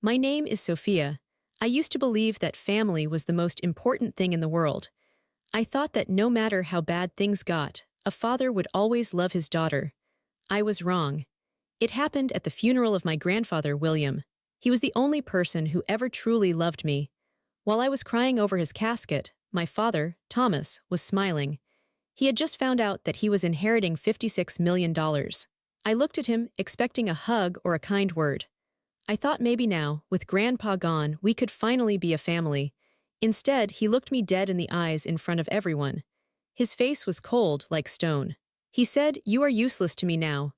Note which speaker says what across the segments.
Speaker 1: My name is Sophia. I used to believe that family was the most important thing in the world. I thought that no matter how bad things got, a father would always love his daughter. I was wrong. It happened at the funeral of my grandfather, William. He was the only person who ever truly loved me. While I was crying over his casket, my father, Thomas, was smiling. He had just found out that he was inheriting $56 million. I looked at him, expecting a hug or a kind word. I thought maybe now, with Grandpa gone, we could finally be a family. Instead, he looked me dead in the eyes in front of everyone. His face was cold like stone. He said, "You are useless to me now."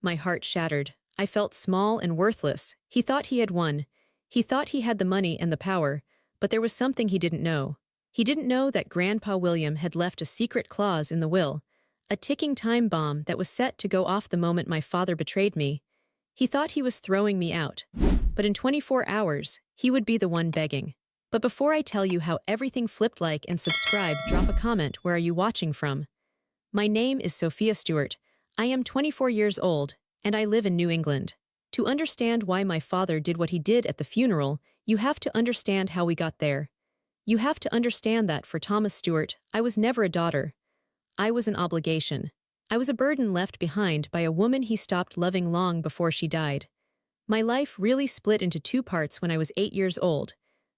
Speaker 1: My heart shattered. I felt small and worthless. He thought he had won. He thought he had the money and the power, but there was something he didn't know. He didn't know that Grandpa William had left a secret clause in the will, a ticking time bomb that was set to go off the moment my father betrayed me. He thought he was throwing me out. But in 24 hours, he would be the one begging. But before I tell you how everything flipped, like and subscribe, drop a comment. Where are you watching from? My name is Sophia Stewart. I am 24 years old, and I live in New England. To understand why my father did what he did at the funeral, you have to understand how we got there. You have to understand that for Thomas Stewart, I was never a daughter. I was an obligation. I was a burden left behind by a woman he stopped loving long before she died. My life really split into two parts when I was 8 years old.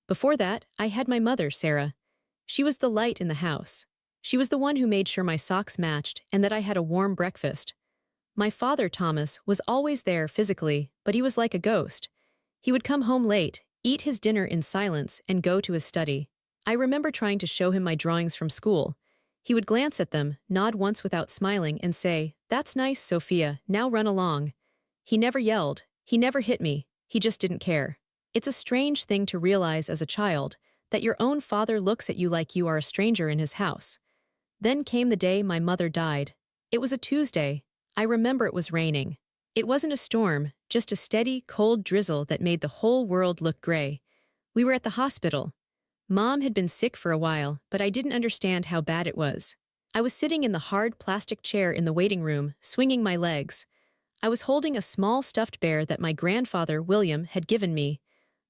Speaker 1: Before that, I had my mother, Sarah. She was the light in the house. She was the one who made sure my socks matched and that I had a warm breakfast. My father, Thomas, was always there physically, but he was like a ghost. He would come home late, eat his dinner in silence, and go to his study. I remember trying to show him my drawings from school. He would glance at them, nod once without smiling, and say, "That's nice, Sophia, now run along." He never yelled. He never hit me. He just didn't care. It's a strange thing to realize as a child, that your own father looks at you like you are a stranger in his house. Then came the day my mother died. It was a Tuesday. I remember it was raining. It wasn't a storm, just a steady, cold drizzle that made the whole world look gray. We were at the hospital. Mom had been sick for a while, but I didn't understand how bad it was. I was sitting in the hard plastic chair in the waiting room, swinging my legs. I was holding a small stuffed bear that my grandfather, William, had given me.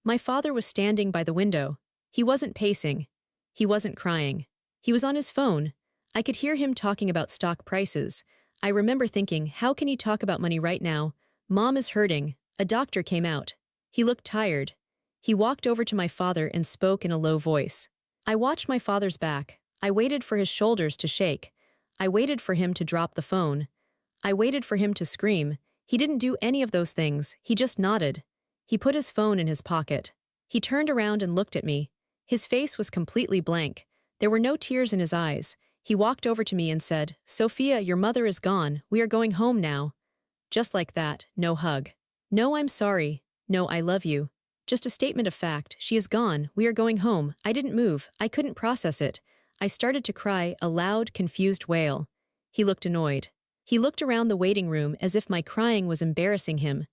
Speaker 1: My father was standing by the window. He wasn't pacing. He wasn't crying. He was on his phone. I could hear him talking about stock prices. I remember thinking, how can he talk about money right now? Mom is hurting. A doctor came out. He looked tired. He walked over to my father and spoke in a low voice. I watched my father's back. I waited for his shoulders to shake. I waited for him to drop the phone. I waited for him to scream. He didn't do any of those things. He just nodded. He put his phone in his pocket. He turned around and looked at me. His face was completely blank. There were no tears in his eyes. He walked over to me and said, "Sophia, your mother is gone. We are going home now." Just like that, no hug. No, "I'm sorry." No, "I love you." Just a statement of fact. She is gone. We are going home. I didn't move. I couldn't process it. I started to cry, a loud, confused wail. He looked annoyed. He looked around the waiting room as if my crying was embarrassing him.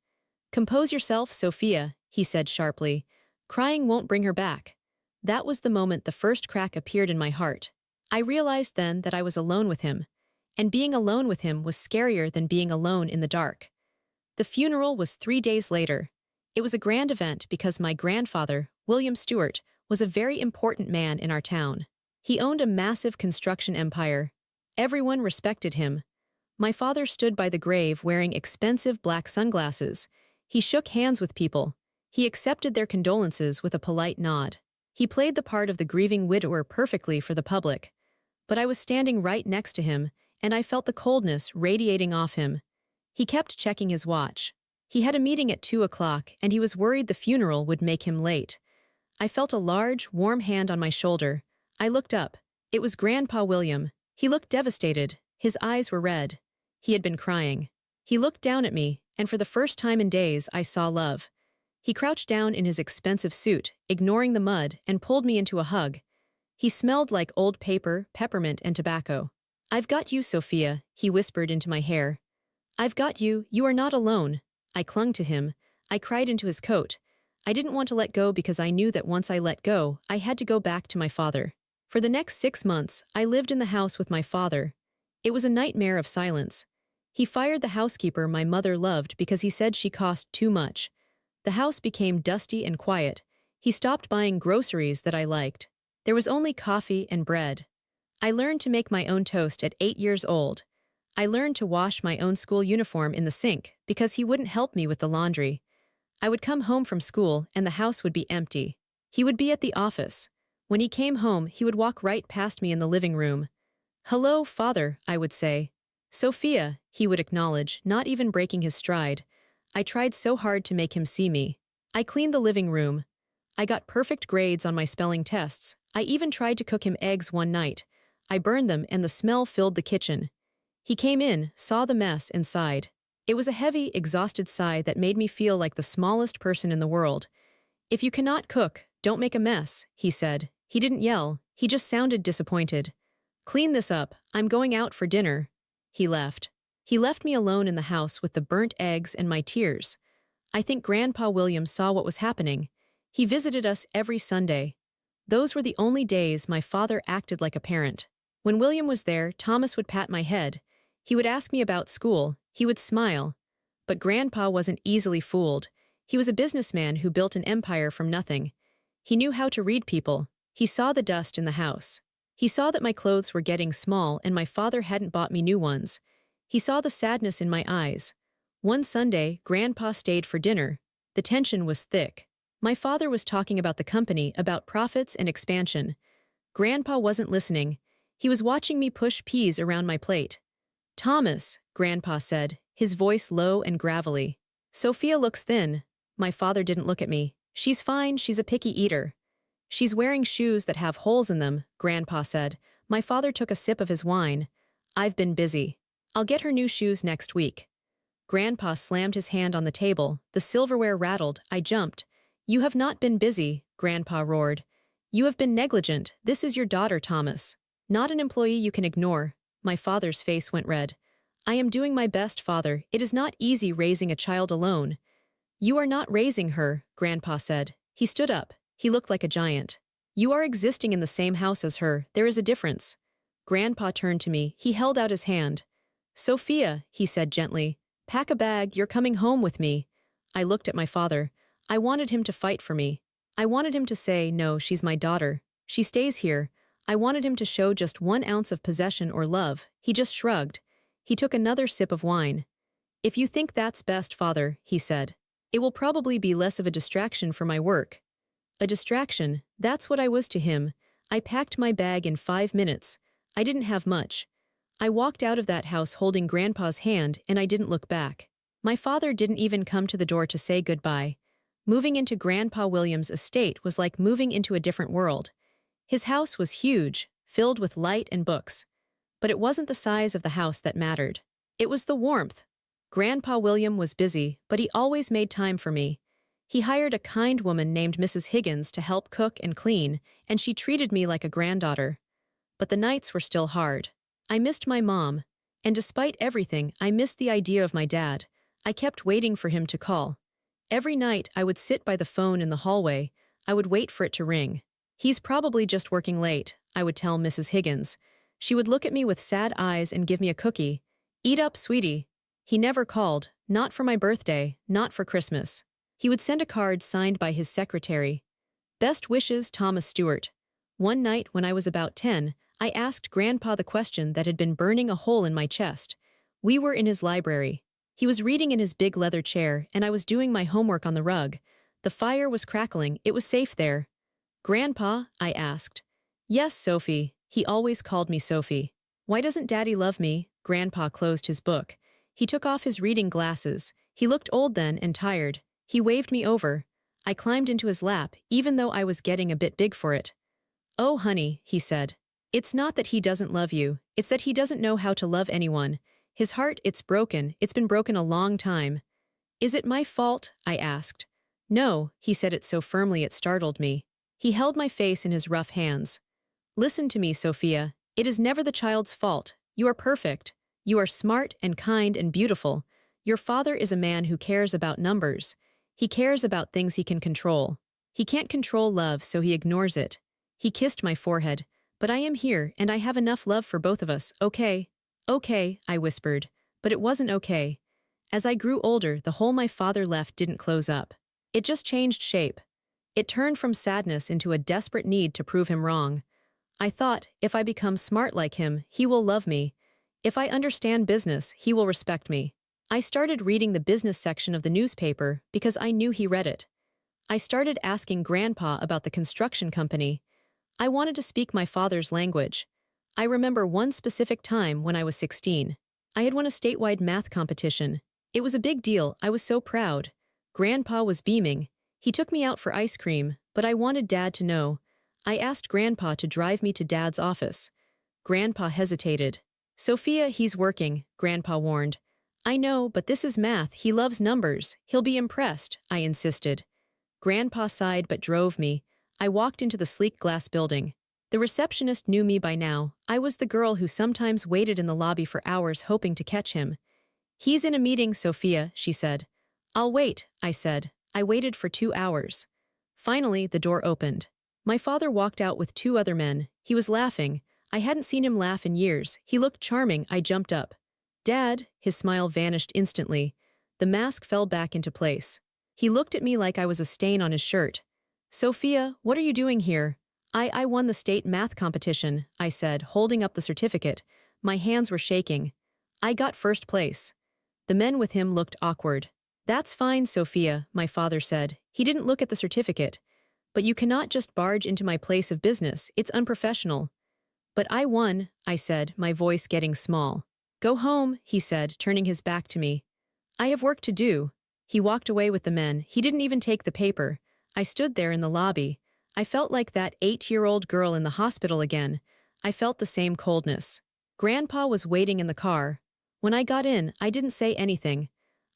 Speaker 1: "Compose yourself, Sophia," he said sharply. "Crying won't bring her back." That was the moment the first crack appeared in my heart. I realized then that I was alone with him. And being alone with him was scarier than being alone in the dark. The funeral was 3 days later. It was a grand event because my grandfather, William Stewart, was a very important man in our town. He owned a massive construction empire. Everyone respected him. My father stood by the grave wearing expensive black sunglasses. He shook hands with people. He accepted their condolences with a polite nod. He played the part of the grieving widower perfectly for the public. But I was standing right next to him, and I felt the coldness radiating off him. He kept checking his watch. He had a meeting at 2 o'clock, and he was worried the funeral would make him late. I felt a large, warm hand on my shoulder. I looked up. It was Grandpa William. He looked devastated. His eyes were red. He had been crying. He looked down at me, and for the first time in days I saw love. He crouched down in his expensive suit, ignoring the mud, and pulled me into a hug. He smelled like old paper, peppermint, and tobacco. "I've got you, Sophia," he whispered into my hair. "I've got you. You are not alone." I clung to him. I cried into his coat. I didn't want to let go because I knew that once I let go, I had to go back to my father. For the next 6 months, I lived in the house with my father. It was a nightmare of silence. He fired the housekeeper my mother loved because he said she cost too much. The house became dusty and quiet. He stopped buying groceries that I liked. There was only coffee and bread. I learned to make my own toast at 8 years old. I learned to wash my own school uniform in the sink because he wouldn't help me with the laundry. I would come home from school and the house would be empty. He would be at the office. When he came home, he would walk right past me in the living room. "Hello, father," I would say. "Sophia," he would acknowledge, not even breaking his stride. I tried so hard to make him see me. I cleaned the living room. I got perfect grades on my spelling tests. I even tried to cook him eggs one night. I burned them and the smell filled the kitchen. He came in, saw the mess, and sighed. It was a heavy, exhausted sigh that made me feel like the smallest person in the world. "If you cannot cook, don't make a mess," he said. He didn't yell, he just sounded disappointed. "Clean this up, I'm going out for dinner." He left. He left me alone in the house with the burnt eggs and my tears. I think Grandpa William saw what was happening. He visited us every Sunday. Those were the only days my father acted like a parent. When William was there, Thomas would pat my head. He would ask me about school. He would smile. But Grandpa wasn't easily fooled. He was a businessman who built an empire from nothing. He knew how to read people. He saw the dust in the house. He saw that my clothes were getting small and my father hadn't bought me new ones. He saw the sadness in my eyes. One Sunday, Grandpa stayed for dinner. The tension was thick. My father was talking about the company, about profits and expansion. Grandpa wasn't listening. He was watching me push peas around my plate. "Thomas," Grandpa said, his voice low and gravelly. "Sophia looks thin." My father didn't look at me. "She's fine, she's a picky eater." "She's wearing shoes that have holes in them," Grandpa said. My father took a sip of his wine. "I've been busy. I'll get her new shoes next week." Grandpa slammed his hand on the table. The silverware rattled. I jumped. "You have not been busy," Grandpa roared. "You have been negligent. This is your daughter, Thomas. Not an employee you can ignore." My father's face went red. "I am doing my best, father. It is not easy raising a child alone." "You are not raising her," Grandpa said. He stood up. He looked like a giant. "You are existing in the same house as her. There is a difference." Grandpa turned to me. He held out his hand. "Sophia," he said gently, "pack a bag, you're coming home with me." I looked at my father. I wanted him to fight for me. I wanted him to say, "No, she's my daughter. She stays here." I wanted him to show just 1 ounce of possession or love. He just shrugged. He took another sip of wine. "If you think that's best, father," he said, "it will probably be less of a distraction for my work." A distraction, that's what I was to him. I packed my bag in 5 minutes. I didn't have much. I walked out of that house holding Grandpa's hand and I didn't look back. My father didn't even come to the door to say goodbye. Moving into Grandpa William's estate was like moving into a different world. His house was huge, filled with light and books. But it wasn't the size of the house that mattered. It was the warmth. Grandpa William was busy, but he always made time for me. He hired a kind woman named Mrs. Higgins to help cook and clean, and she treated me like a granddaughter. But the nights were still hard. I missed my mom. And despite everything, I missed the idea of my dad. I kept waiting for him to call. Every night, I would sit by the phone in the hallway. I would wait for it to ring. "He's probably just working late," I would tell Mrs. Higgins. She would look at me with sad eyes and give me a cookie. "Eat up, sweetie." He never called, not for my birthday, not for Christmas. He would send a card signed by his secretary. "Best wishes, Thomas Stewart." One night when I was about 10, I asked Grandpa the question that had been burning a hole in my chest. We were in his library. He was reading in his big leather chair, and I was doing my homework on the rug. The fire was crackling. It was safe there. "Grandpa?" I asked. "Yes, Sophie." He always called me Sophie. "Why doesn't Daddy love me?" Grandpa closed his book. He took off his reading glasses. He looked old then and tired. He waved me over. I climbed into his lap, even though I was getting a bit big for it. "Oh, honey," he said. "It's not that he doesn't love you. It's that he doesn't know how to love anyone. His heart, it's broken. It's been broken a long time." "Is it my fault?" I asked. "No," he said it so firmly it startled me. He held my face in his rough hands. "Listen to me, Sophia. It is never the child's fault. You are perfect. You are smart and kind and beautiful. Your father is a man who cares about numbers. He cares about things he can control. He can't control love, so he ignores it." He kissed my forehead. "But I am here, and I have enough love for both of us, okay?" "Okay," I whispered. But it wasn't okay. As I grew older, the hole my father left didn't close up. It just changed shape. It turned from sadness into a desperate need to prove him wrong. I thought, if I become smart like him, he will love me. If I understand business, he will respect me. I started reading the business section of the newspaper because I knew he read it. I started asking Grandpa about the construction company. I wanted to speak my father's language. I remember one specific time when I was 16. I had won a statewide math competition. It was a big deal, I was so proud. Grandpa was beaming. He took me out for ice cream, but I wanted Dad to know. I asked Grandpa to drive me to Dad's office. Grandpa hesitated. Sophia, he's working, Grandpa warned. I know, but this is math, he loves numbers, he'll be impressed, I insisted. Grandpa sighed but drove me. I walked into the sleek glass building. The receptionist knew me by now. I was the girl who sometimes waited in the lobby for hours hoping to catch him. He's in a meeting, Sophia, she said. I'll wait, I said. I waited for 2 hours. Finally, the door opened. My father walked out with 2 other men. He was laughing. I hadn't seen him laugh in years. He looked charming. I jumped up. Dad, his smile vanished instantly. The mask fell back into place. He looked at me like I was a stain on his shirt. Sophia, what are you doing here? I won the state math competition, I said, holding up the certificate. My hands were shaking. I got first place. The men with him looked awkward. That's fine, Sophia, my father said. He didn't look at the certificate. But you cannot just barge into my place of business. It's unprofessional. But I won, I said, my voice getting small. Go home, he said, turning his back to me. I have work to do. He walked away with the men. He didn't even take the paper. I stood there in the lobby. I felt like that 8-year-old girl in the hospital again. I felt the same coldness. Grandpa was waiting in the car. When I got in, I didn't say anything.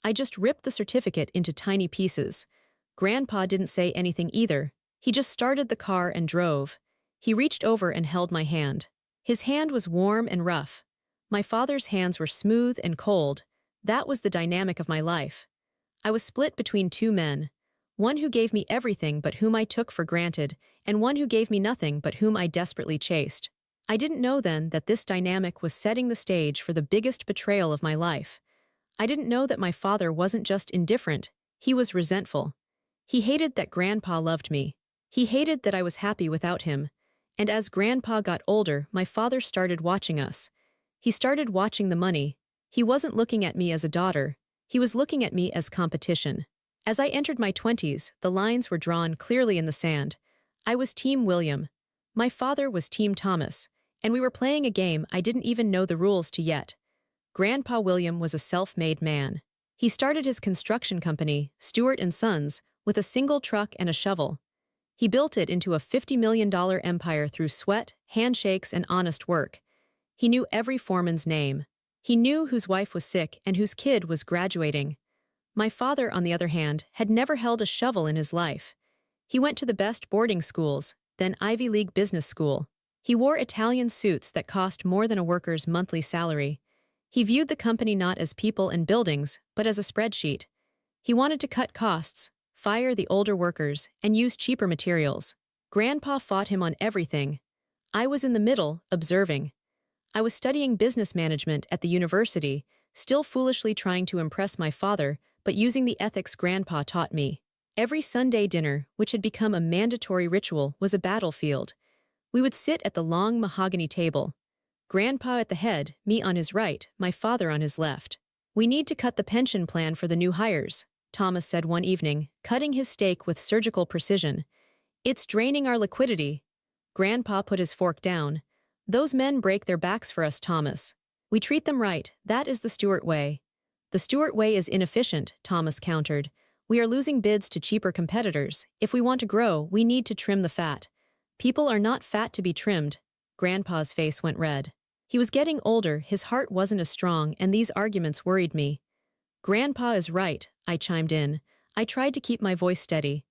Speaker 1: I just ripped the certificate into tiny pieces. Grandpa didn't say anything either. He just started the car and drove. He reached over and held my hand. His hand was warm and rough. My father's hands were smooth and cold. That was the dynamic of my life. I was split between 2 men. One who gave me everything but whom I took for granted, and one who gave me nothing but whom I desperately chased. I didn't know then that this dynamic was setting the stage for the biggest betrayal of my life. I didn't know that my father wasn't just indifferent, he was resentful. He hated that Grandpa loved me. He hated that I was happy without him. And as Grandpa got older, my father started watching us. He started watching the money. He wasn't looking at me as a daughter. He was looking at me as competition. As I entered my 20s, the lines were drawn clearly in the sand. I was Team William. My father was Team Thomas, and we were playing a game I didn't even know the rules to yet. Grandpa William was a self-made man. He started his construction company, Stewart & Sons, with a single truck and a shovel. He built it into a $50 million empire through sweat, handshakes, and honest work. He knew every foreman's name. He knew whose wife was sick and whose kid was graduating. My father, on the other hand, had never held a shovel in his life. He went to the best boarding schools, then Ivy League business school. He wore Italian suits that cost more than a worker's monthly salary. He viewed the company not as people and buildings, but as a spreadsheet. He wanted to cut costs, fire the older workers, and use cheaper materials. Grandpa fought him on everything. I was in the middle, observing. I was studying business management at the university, still foolishly trying to impress my father, but using the ethics Grandpa taught me. Every Sunday dinner, which had become a mandatory ritual, was a battlefield. We would sit at the long mahogany table. Grandpa at the head, me on his right, my father on his left. We need to cut the pension plan for the new hires, Thomas said one evening, cutting his steak with surgical precision. It's draining our liquidity. Grandpa put his fork down. Those men break their backs for us, Thomas. We treat them right, that is the Stewart way. The Stewart way is inefficient, Thomas countered. We are losing bids to cheaper competitors. If we want to grow, we need to trim the fat. People are not fat to be trimmed. Grandpa's face went red. He was getting older, his heart wasn't as strong, and these arguments worried me. Grandpa is right, I chimed in. I tried to keep my voice steady.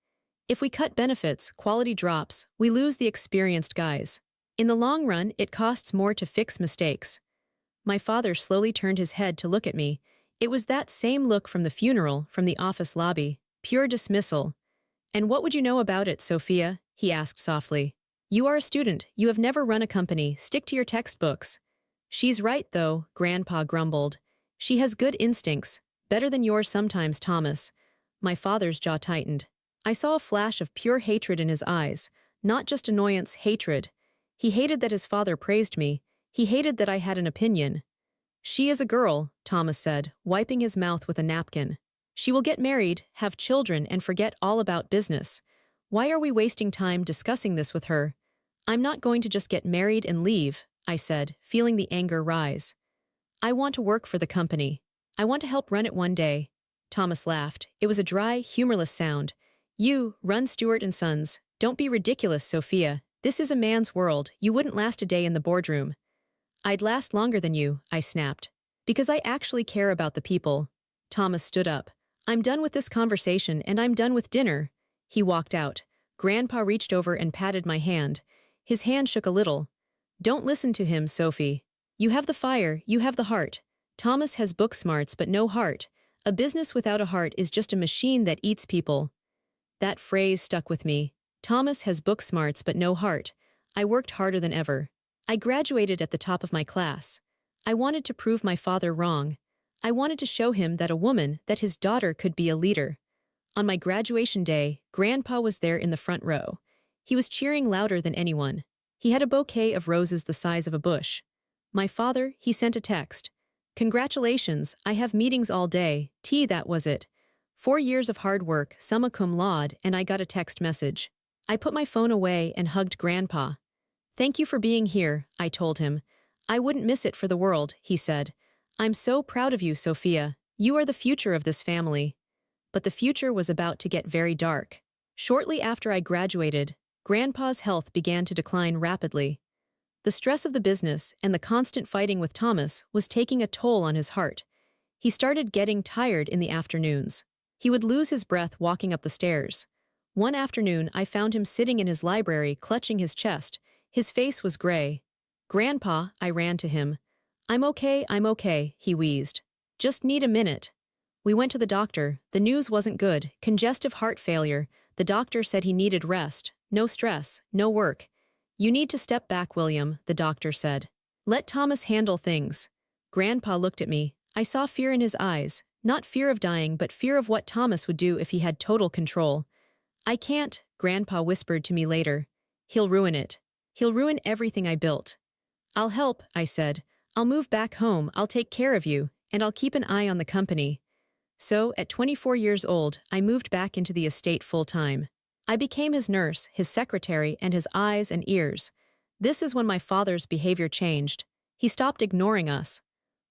Speaker 1: If we cut benefits, quality drops, we lose the experienced guys. In the long run, it costs more to fix mistakes. My father slowly turned his head to look at me. It was that same look from the funeral, from the office lobby. Pure dismissal. And what would you know about it, Sophia? He asked softly. You are a student. You have never run a company. Stick to your textbooks. She's right, though, Grandpa grumbled. She has good instincts. Better than yours sometimes, Thomas. My father's jaw tightened. I saw a flash of pure hatred in his eyes, not just annoyance, hatred. He hated that his father praised me. He hated that I had an opinion. She is a girl, Thomas said, wiping his mouth with a napkin. She will get married, have children, and forget all about business. Why are we wasting time discussing this with her? I'm not going to just get married and leave, I said, feeling the anger rise. I want to work for the company. I want to help run it one day. Thomas laughed. It was a dry, humorless sound. You, run Stewart and Sons. Don't be ridiculous, Sophia. This is a man's world. You wouldn't last a day in the boardroom. I'd last longer than you, I snapped. Because I actually care about the people. Thomas stood up. I'm done with this conversation and I'm done with dinner. He walked out. Grandpa reached over and patted my hand. His hand shook a little. Don't listen to him, Sophie. You have the fire, you have the heart. Thomas has book smarts but no heart. A business without a heart is just a machine that eats people. That phrase stuck with me. Thomas has book smarts but no heart. I worked harder than ever. I graduated at the top of my class. I wanted to prove my father wrong. I wanted to show him that a woman, that his daughter could be a leader. On my graduation day, Grandpa was there in the front row. He was cheering louder than anyone. He had a bouquet of roses the size of a bush. My father, he sent a text. Congratulations, I have meetings all day, that was it. 4 years of hard work, summa cum laude, and I got a text message. I put my phone away and hugged Grandpa. Thank you for being here, I told him. I wouldn't miss it for the world, he said. I'm so proud of you, Sophia. You are the future of this family. But the future was about to get very dark. Shortly after I graduated, Grandpa's health began to decline rapidly. The stress of the business and the constant fighting with Thomas was taking a toll on his heart. He started getting tired in the afternoons. He would lose his breath walking up the stairs. One afternoon, I found him sitting in his library, clutching his chest. His face was gray. Grandpa, I ran to him. I'm okay, he wheezed. Just need a minute. We went to the doctor. The news wasn't good. Congestive heart failure. The doctor said he needed rest. No stress, no work. You need to step back, William, the doctor said. Let Thomas handle things. Grandpa looked at me. I saw fear in his eyes. Not fear of dying, but fear of what Thomas would do if he had total control. I can't, Grandpa whispered to me later. He'll ruin it. He'll ruin everything I built. I'll help, I said. I'll move back home, I'll take care of you, and I'll keep an eye on the company. So, at 24 years old, I moved back into the estate full-time. I became his nurse, his secretary, and his eyes and ears. This is when my father's behavior changed. He stopped ignoring us.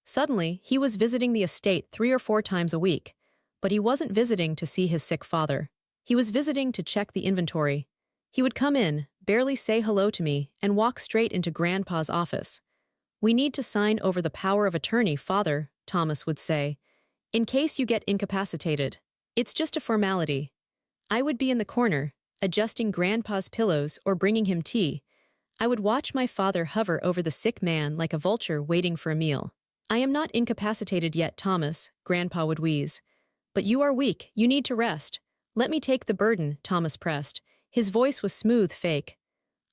Speaker 1: Suddenly, he was visiting the estate 3 or 4 times a week. But he wasn't visiting to see his sick father. He was visiting to check the inventory. He would come in, barely say hello to me, and walk straight into Grandpa's office. We need to sign over the power of attorney, Father, Thomas would say. In case you get incapacitated. It's just a formality. I would be in the corner, adjusting Grandpa's pillows or bringing him tea. I would watch my father hover over the sick man like a vulture waiting for a meal. I am not incapacitated yet, Thomas, Grandpa would wheeze. But you are weak, you need to rest. Let me take the burden, Thomas pressed. His voice was smooth, fake.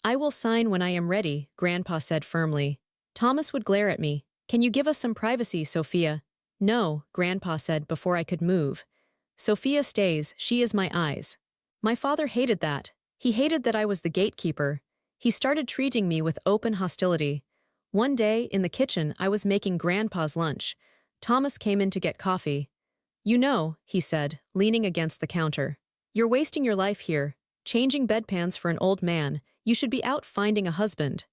Speaker 1: I will sign when I am ready, Grandpa said firmly. Thomas would glare at me. Can you give us some privacy, Sophia? No, Grandpa said before I could move. Sophia stays, she is my eyes. My father hated that. He hated that I was the gatekeeper. He started treating me with open hostility. One day, in the kitchen, I was making Grandpa's lunch. Thomas came in to get coffee. You know, he said, leaning against the counter. You're wasting your life here, changing bedpans for an old man. You should be out finding a husband.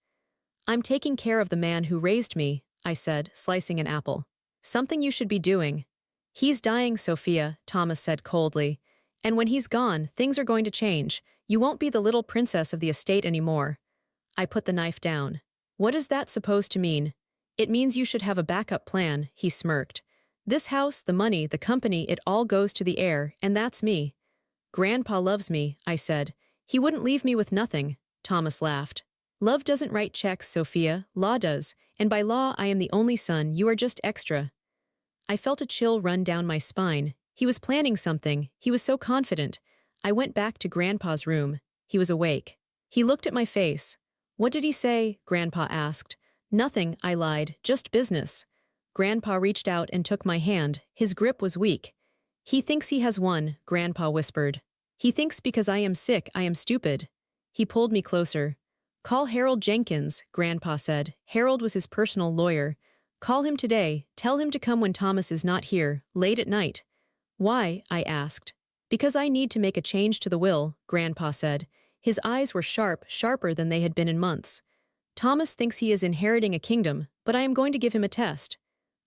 Speaker 1: I'm taking care of the man who raised me, I said, slicing an apple. Something you should be doing. He's dying, Sophia, Thomas said coldly. And when he's gone, things are going to change. You won't be the little princess of the estate anymore. I put the knife down. What is that supposed to mean? It means you should have a backup plan, he smirked. This house, the money, the company, it all goes to the heir, and that's me. Grandpa loves me, I said. He wouldn't leave me with nothing, Thomas laughed. Love doesn't write checks, Sophia, law does, and by law I am the only son, you are just extra. I felt a chill run down my spine. He was planning something, he was so confident. I went back to Grandpa's room. He was awake. He looked at my face. What did he say? Grandpa asked. Nothing, I lied, just business. Grandpa reached out and took my hand. His grip was weak. He thinks he has won, Grandpa whispered. He thinks because I am sick, I am stupid. He pulled me closer. Call Harold Jenkins, Grandpa said. Harold was his personal lawyer. Call him today. Tell him to come when Thomas is not here, late at night. Why? I asked. Because I need to make a change to the will, Grandpa said. His eyes were sharp, sharper than they had been in months. Thomas thinks he is inheriting a kingdom, but I am going to give him a test.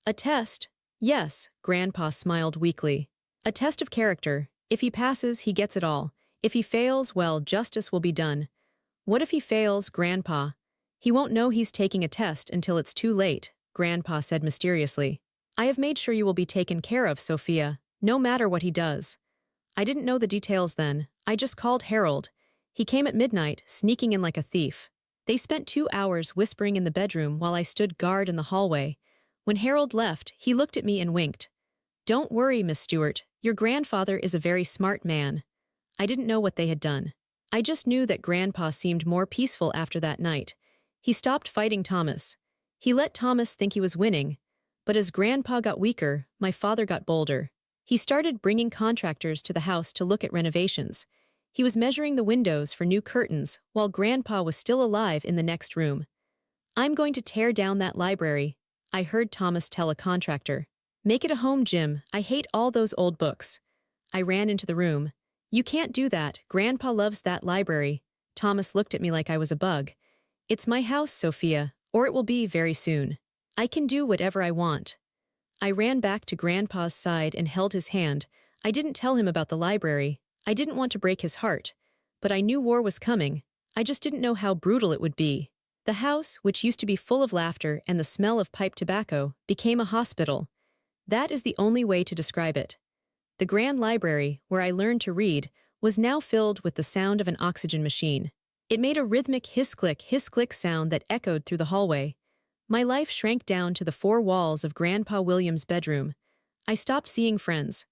Speaker 1: A test? Yes, Grandpa smiled weakly. A test of character. If he passes, he gets it all. If he fails, well, justice will be done. What if he fails, Grandpa? He won't know he's taking a test until it's too late, Grandpa said mysteriously. I have made sure you will be taken care of, Sophia, no matter what he does. I didn't know the details then. I just called Harold. He came at midnight, sneaking in like a thief. They spent 2 hours whispering in the bedroom while I stood guard in the hallway. When Harold left, he looked at me and winked. Don't worry, Miss Stewart. Your grandfather is a very smart man. I didn't know what they had done. I just knew that Grandpa seemed more peaceful after that night. He stopped fighting Thomas. He let Thomas think he was winning. But as Grandpa got weaker, my father got bolder. He started bringing contractors to the house to look at renovations. He was measuring the windows for new curtains while Grandpa was still alive in the next room. I'm going to tear down that library, I heard Thomas tell a contractor. Make it a home gym. I hate all those old books. I ran into the room. You can't do that. Grandpa loves that library. Thomas looked at me like I was a bug. It's my house, Sophia, or it will be very soon. I can do whatever I want. I ran back to Grandpa's side and held his hand. I didn't tell him about the library. I didn't want to break his heart. But I knew war was coming. I just didn't know how brutal it would be. The house, which used to be full of laughter and the smell of pipe tobacco, became a hospital. That is the only way to describe it. The grand library, where I learned to read, was now filled with the sound of an oxygen machine. It made a rhythmic hiss-click sound that echoed through the hallway. My life shrank down to the 4 walls of Grandpa William's bedroom. I stopped seeing friends.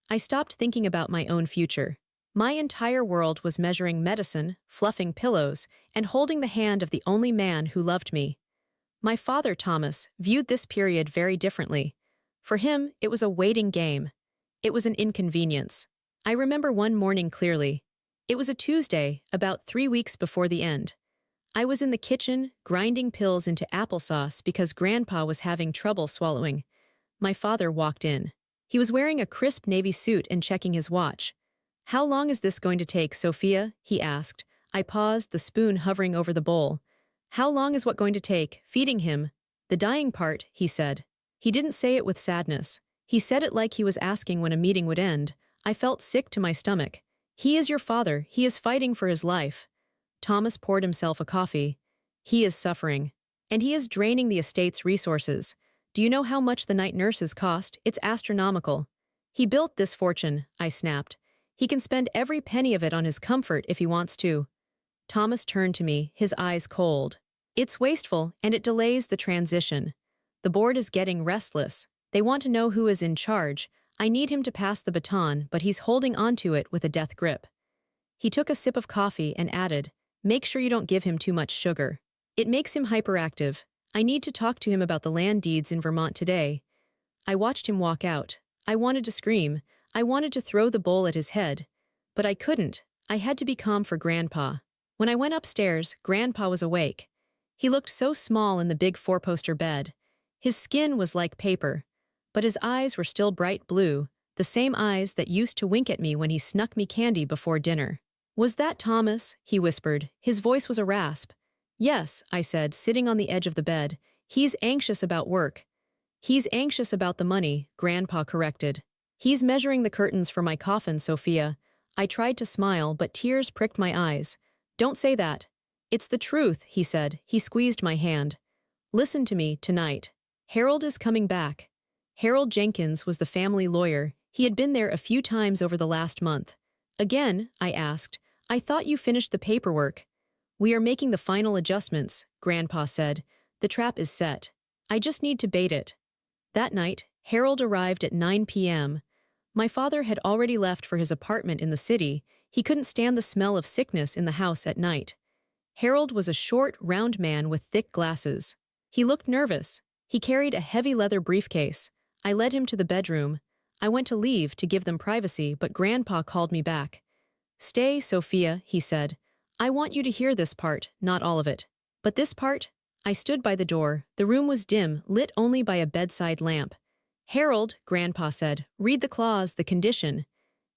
Speaker 1: I stopped thinking about my own future. My entire world was measuring medicine, fluffing pillows, and holding the hand of the only man who loved me. My father, Thomas, viewed this period very differently. For him, it was a waiting game. It was an inconvenience. I remember one morning clearly. It was a Tuesday, about 3 weeks before the end. I was in the kitchen, grinding pills into applesauce because Grandpa was having trouble swallowing. My father walked in. He was wearing a crisp navy suit and checking his watch. How long is this going to take, Sophia? He asked. I paused, the spoon hovering over the bowl. How long is what going to take? Feeding him. The dying part, he said. He didn't say it with sadness. He said it like he was asking when a meeting would end. I felt sick to my stomach. He is your father. He is fighting for his life. Thomas poured himself a coffee. He is suffering. And he is draining the estate's resources. Do you know how much the night nurses cost? It's astronomical. He built this fortune, I snapped. He can spend every penny of it on his comfort if he wants to. Thomas turned to me, his eyes cold. It's wasteful, and it delays the transition. The board is getting restless. They want to know who is in charge. I need him to pass the baton, but he's holding onto it with a death grip. He took a sip of coffee and added, make sure you don't give him too much sugar. It makes him hyperactive. I need to talk to him about the land deeds in Vermont today. I watched him walk out. I wanted to scream. I wanted to throw the bowl at his head. But I couldn't. I had to be calm for Grandpa. When I went upstairs, Grandpa was awake. He looked so small in the big 4-poster bed. His skin was like paper. But his eyes were still bright blue, the same eyes that used to wink at me when he snuck me candy before dinner. Was that Thomas? He whispered. His voice was a rasp. Yes, I said, sitting on the edge of the bed. He's anxious about work. He's anxious about the money, Grandpa corrected. He's measuring the curtains for my coffin, Sophia. I tried to smile, but tears pricked my eyes. Don't say that. It's the truth, he said. He squeezed my hand. Listen to me tonight. Harold is coming back. Harold Jenkins was the family lawyer. He had been there a few times over the last month. Again, I asked. I thought you finished the paperwork. We are making the final adjustments, Grandpa said. The trap is set. I just need to bait it. That night, Harold arrived at 9 p.m. My father had already left for his apartment in the city. He couldn't stand the smell of sickness in the house at night. Harold was a short, round man with thick glasses. He looked nervous. He carried a heavy leather briefcase. I led him to the bedroom. I went to leave to give them privacy, but Grandpa called me back. Stay, Sophia, he said. I want you to hear this part, not all of it. But this part? I stood by the door. The room was dim, lit only by a bedside lamp. Harold, Grandpa said, read the clause, the condition.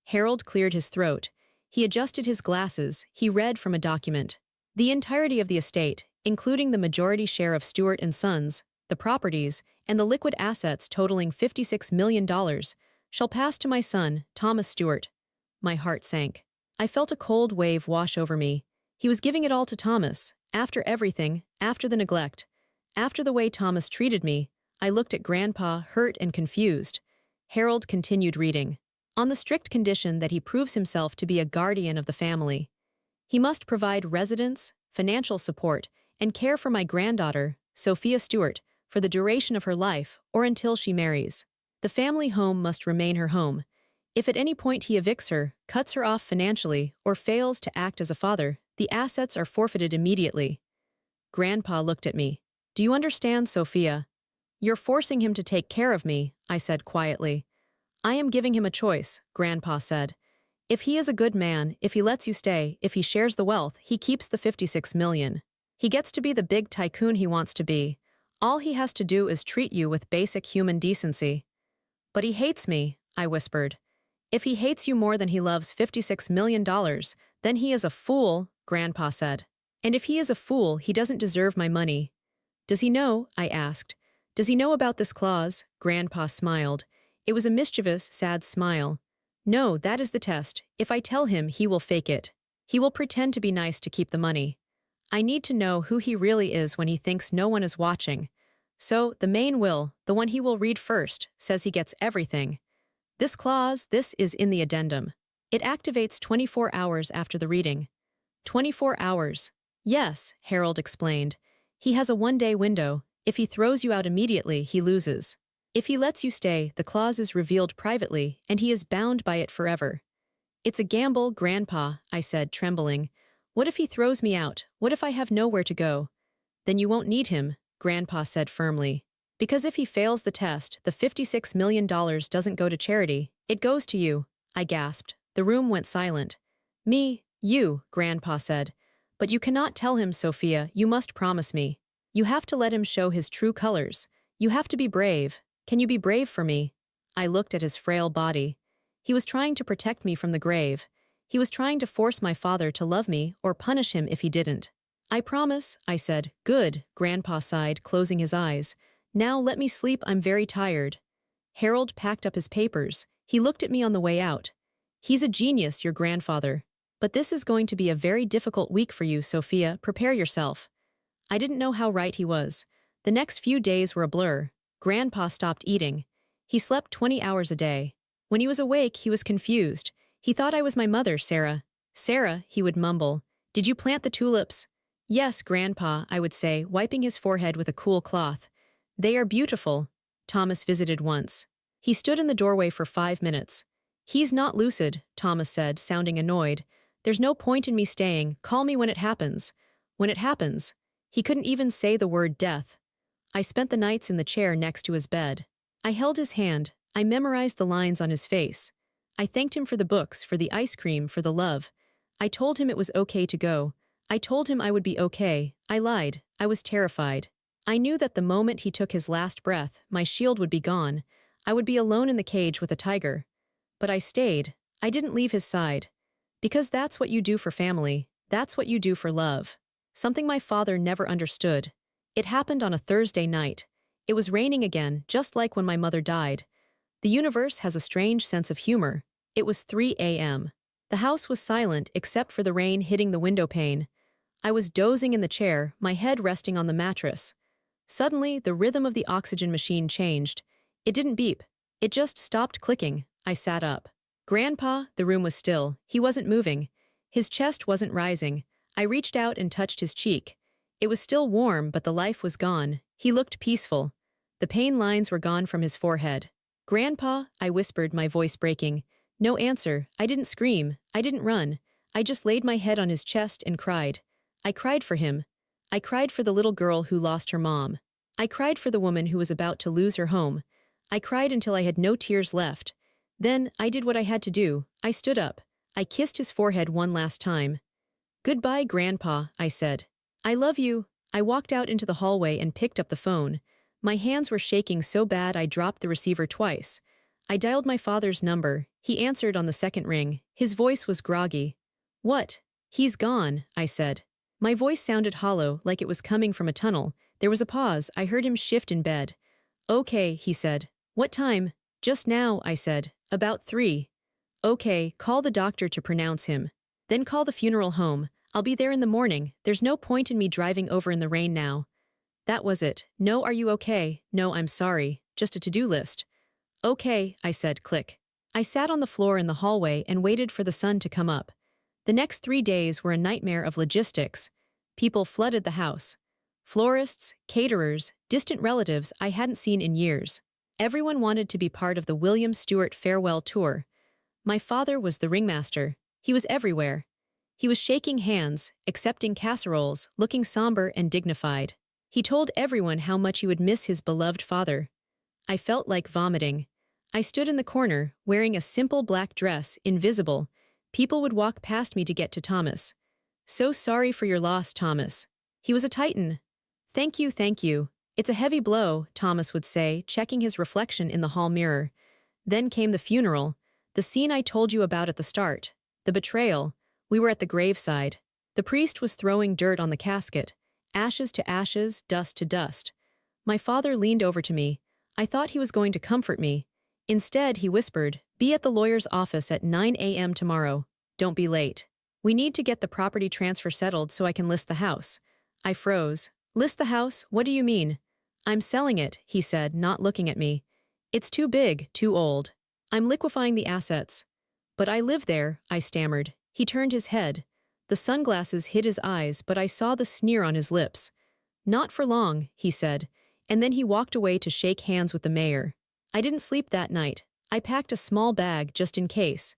Speaker 1: Harold cleared his throat. He adjusted his glasses. He read from a document. The entirety of the estate, including the majority share of Stewart and Sons, the properties, and the liquid assets totaling $56 million, shall pass to my son, Thomas Stewart. My heart sank. I felt a cold wave wash over me. He was giving it all to Thomas. After everything, after the neglect, after the way Thomas treated me, I looked at Grandpa, hurt and confused. Harold continued reading. On the strict condition that he proves himself to be a guardian of the family. He must provide residence, financial support, and care for my granddaughter, Sophia Stewart, for the duration of her life or until she marries. The family home must remain her home. If at any point he evicts her, cuts her off financially, or fails to act as a father, the assets are forfeited immediately. Grandpa looked at me. Do you understand, Sophia? You're forcing him to take care of me, I said quietly. I am giving him a choice, Grandpa said. If he is a good man, if he lets you stay, if he shares the wealth, he keeps the $56 million. He gets to be the big tycoon he wants to be. All he has to do is treat you with basic human decency. But he hates me, I whispered. If he hates you more than he loves $56 million, then he is a fool, Grandpa said. And if he is a fool, he doesn't deserve my money. Does he know? I asked. Does he know about this clause? Grandpa smiled. It was a mischievous, sad smile. No, that is the test. If I tell him, he will fake it. He will pretend to be nice to keep the money. I need to know who he really is when he thinks no one is watching. So, the main will, the one he will read first, says he gets everything. This clause, this is in the addendum. It activates 24 hours after the reading. 24 hours. Yes, Harold explained. He has a one-day window. If he throws you out immediately, he loses. If he lets you stay, the clause is revealed privately, and he is bound by it forever. It's a gamble, Grandpa, I said, trembling. What if he throws me out? What if I have nowhere to go? Then you won't need him, Grandpa said firmly. Because if he fails the test, the $56 million doesn't go to charity, it goes to you, I gasped. The room went silent. Me, you, Grandpa said. But you cannot tell him, Sophia, you must promise me. You have to let him show his true colors. You have to be brave. Can you be brave for me? I looked at his frail body. He was trying to protect me from the grave. He was trying to force my father to love me or punish him if he didn't. I promise, I said. Good, Grandpa sighed, closing his eyes. Now let me sleep, I'm very tired. Harold packed up his papers. He looked at me on the way out. He's a genius, your grandfather. But this is going to be a very difficult week for you, Sophia. Prepare yourself. I didn't know how right he was. The next few days were a blur. Grandpa stopped eating. He slept 20 hours a day. When he was awake, he was confused. He thought I was my mother, Sarah. Sarah, he would mumble. Did you plant the tulips? Yes, Grandpa, I would say, wiping his forehead with a cool cloth. They are beautiful. Thomas visited once. He stood in the doorway for 5 minutes. He's not lucid, Thomas said, sounding annoyed. There's no point in me staying. Call me when it happens. When it happens. He couldn't even say the word death. I spent the nights in the chair next to his bed. I held his hand. I memorized the lines on his face. I thanked him for the books, for the ice cream, for the love. I told him it was okay to go. I told him I would be okay. I lied. I was terrified. I knew that the moment he took his last breath, my shield would be gone. I would be alone in the cage with a tiger. But I stayed. I didn't leave his side. Because that's what you do for family. That's what you do for love. Something my father never understood. It happened on a Thursday night. It was raining again, just like when my mother died. The universe has a strange sense of humor. It was 3 a.m. The house was silent except for the rain hitting the window pane. I was dozing in the chair, my head resting on the mattress. Suddenly, the rhythm of the oxygen machine changed. It didn't beep. It just stopped clicking. I sat up. Grandpa, the room was still. He wasn't moving. His chest wasn't rising. I reached out and touched his cheek. It was still warm, but the life was gone. He looked peaceful. The pain lines were gone from his forehead. Grandpa, I whispered, my voice breaking. No answer. I didn't scream. I didn't run. I just laid my head on his chest and cried. I cried for him. I cried for the little girl who lost her mom. I cried for the woman who was about to lose her home. I cried until I had no tears left. Then, I did what I had to do. I stood up. I kissed his forehead one last time. Goodbye, Grandpa, I said. I love you. I walked out into the hallway and picked up the phone. My hands were shaking so bad I dropped the receiver twice. I dialed my father's number. He answered on the second ring. His voice was groggy. What? He's gone, I said. My voice sounded hollow, like it was coming from a tunnel. There was a pause. I heard him shift in bed. Okay, he said. What time? Just now, I said. About 3. Okay, call the doctor to pronounce him. Then call the funeral home. I'll be there in the morning. There's no point in me driving over in the rain now. That was it. No, are you okay? No, I'm sorry. Just a to-do list. Okay, I said, click. I sat on the floor in the hallway and waited for the sun to come up. The next 3 days were a nightmare of logistics. People flooded the house. Florists, caterers, distant relatives I hadn't seen in years. Everyone wanted to be part of the William Stewart farewell tour. My father was the ringmaster. He was everywhere. He was shaking hands, accepting casseroles, looking somber and dignified. He told everyone how much he would miss his beloved father. I felt like vomiting. I stood in the corner, wearing a simple black dress, invisible. People would walk past me to get to Thomas. So sorry for your loss, Thomas. He was a titan. Thank you, thank you. It's a heavy blow, Thomas would say, checking his reflection in the hall mirror. Then came the funeral, the scene I told you about at the start, the betrayal. We were at the graveside. The priest was throwing dirt on the casket, ashes to ashes, dust to dust. My father leaned over to me. I thought he was going to comfort me. Instead, he whispered, "Be at the lawyer's office at 9 a.m. tomorrow. Don't be late. We need to get the property transfer settled so I can list the house." I froze. List the house? What do you mean? I'm selling it, he said, not looking at me. It's too big, too old. I'm liquefying the assets. But I live there, I stammered. He turned his head. The sunglasses hid his eyes, but I saw the sneer on his lips. Not for long, he said, and then he walked away to shake hands with the mayor. I didn't sleep that night. I packed a small bag just in case.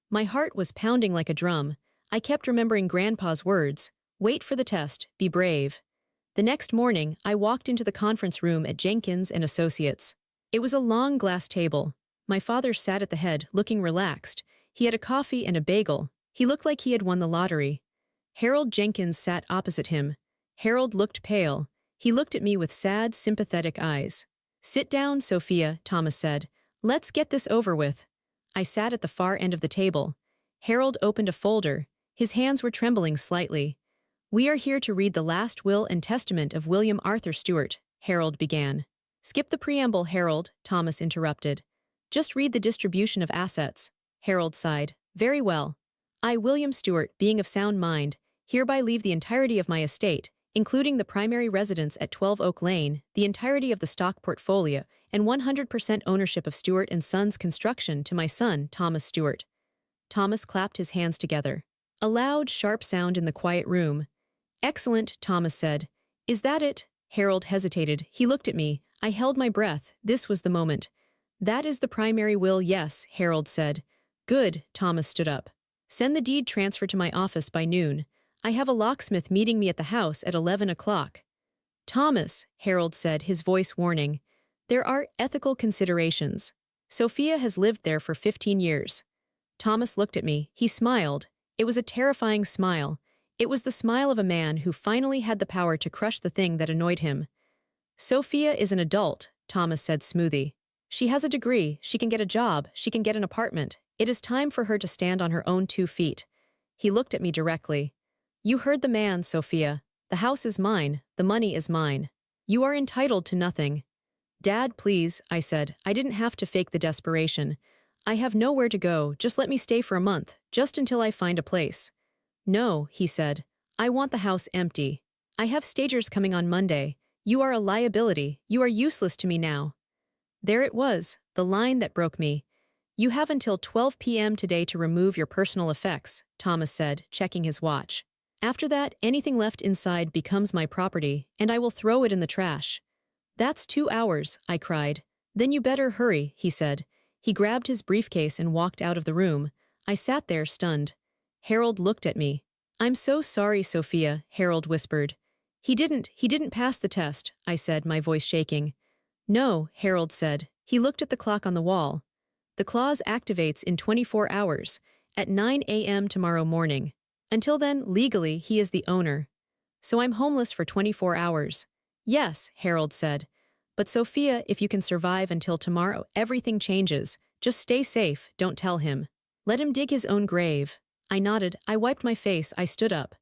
Speaker 1: My heart was pounding like a drum. I kept remembering Grandpa's words. Wait for the test, be brave. The next morning, I walked into the conference room at Jenkins and Associates. It was a long glass table. My father sat at the head, looking relaxed. He had a coffee and a bagel. He looked like he had won the lottery. Harold Jenkins sat opposite him. Harold looked pale. He looked at me with sad, sympathetic eyes. Sit down, Sophia, Thomas said. Let's get this over with. I sat at the far end of the table. Harold opened a folder. His hands were trembling slightly. We are here to read the last will and testament of William Arthur Stewart, Harold began. Skip the preamble, Harold, Thomas interrupted. Just read the distribution of assets. Harold sighed. Very well. I, William Stewart, being of sound mind, hereby leave the entirety of my estate, including the primary residence at 12 Oak Lane, the entirety of the stock portfolio, and 100% ownership of Stewart & Sons Construction to my son, Thomas Stewart. Thomas clapped his hands together. A loud, sharp sound in the quiet room. Excellent, Thomas said. Is that it? Harold hesitated. He looked at me. I held my breath. This was the moment. That is the primary will, yes, Harold said. Good, Thomas stood up. Send the deed transfer to my office by noon. I have a locksmith meeting me at the house at 11 o'clock. Thomas, Harold said, his voice warning. There are ethical considerations. Sophia has lived there for 15 years. Thomas looked at me. He smiled. It was a terrifying smile. It was the smile of a man who finally had the power to crush the thing that annoyed him. Sophia is an adult, Thomas said smoothly. She has a degree, she can get a job, she can get an apartment. It is time for her to stand on her own 2 feet. He looked at me directly. You heard the man, Sophia. The house is mine, the money is mine. You are entitled to nothing. Dad, please, I said. I didn't have to fake the desperation. I have nowhere to go, just let me stay for a month, just until I find a place. No, he said. I want the house empty. I have stagers coming on Monday. You are a liability. You are useless to me now. There it was, the line that broke me. You have until 12 p.m. today to remove your personal effects, Thomas said, checking his watch. After that, anything left inside becomes my property, and I will throw it in the trash. That's 2 hours, I cried. Then you better hurry, he said. He grabbed his briefcase and walked out of the room. I sat there stunned. Harold looked at me. I'm so sorry, Sophia, Harold whispered. He didn't pass the test, I said, my voice shaking. No, Harold said. He looked at the clock on the wall. The clause activates in 24 hours, At 9 a.m. tomorrow morning. Until then, legally, he is the owner. So I'm homeless for 24 hours. Yes, Harold said. But Sophia, if you can survive until tomorrow, everything changes. Just stay safe, don't tell him. Let him dig his own grave. I nodded, I wiped my face, I stood up.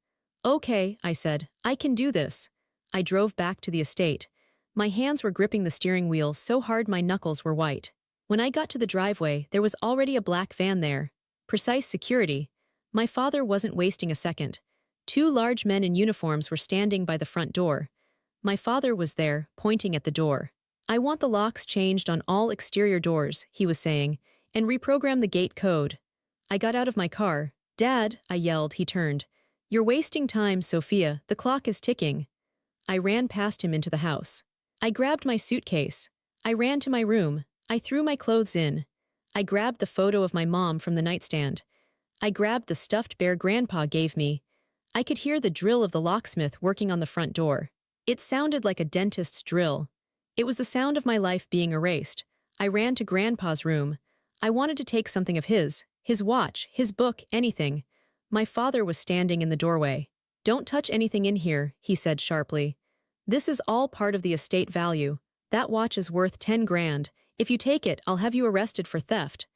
Speaker 1: Okay, I said, I can do this. I drove back to the estate. My hands were gripping the steering wheel so hard my knuckles were white. When I got to the driveway, there was already a black van there. Precise security. My father wasn't wasting a second. Two large men in uniforms were standing by the front door. My father was there, pointing at the door. I want the locks changed on all exterior doors, he was saying, and reprogram the gate code. I got out of my car. Dad, I yelled, he turned. You're wasting time, Sophia, the clock is ticking. I ran past him into the house. I grabbed my suitcase. I ran to my room. I threw my clothes in. I grabbed the photo of my mom from the nightstand. I grabbed the stuffed bear Grandpa gave me. I could hear the drill of the locksmith working on the front door. It sounded like a dentist's drill. It was the sound of my life being erased. I ran to Grandpa's room. I wanted to take something of his watch, his book, anything. My father was standing in the doorway. Don't touch anything in here, he said sharply. This is all part of the estate value. That watch is worth 10 grand. If you take it, I'll have you arrested for theft.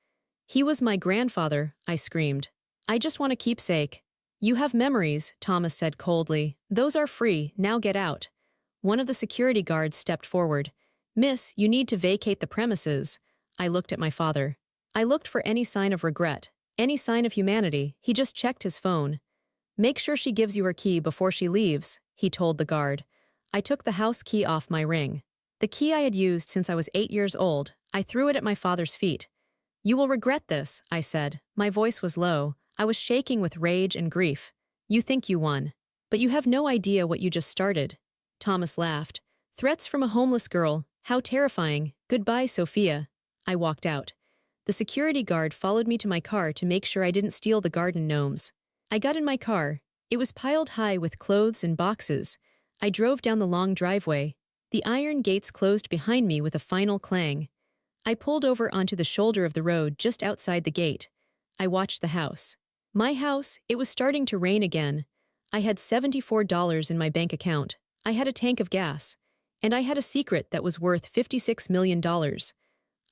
Speaker 1: He was my grandfather, I screamed. I just want a keepsake. You have memories, Thomas said coldly. Those are free, now get out. One of the security guards stepped forward. Miss, you need to vacate the premises. I looked at my father. I looked for any sign of regret, any sign of humanity. He just checked his phone. Make sure she gives you her key before she leaves, he told the guard. I took the house key off my ring. The key I had used since I was 8 years old. I threw it at my father's feet. You will regret this, I said. My voice was low. I was shaking with rage and grief. You think you won. But you have no idea what you just started. Thomas laughed. Threats from a homeless girl. How terrifying. Goodbye, Sophia. I walked out. The security guard followed me to my car to make sure I didn't steal the garden gnomes. I got in my car. It was piled high with clothes and boxes. I drove down the long driveway. The iron gates closed behind me with a final clang. I pulled over onto the shoulder of the road just outside the gate. I watched the house. My house, it was starting to rain again. I had $74 in my bank account. I had a tank of gas. And I had a secret that was worth $56 million.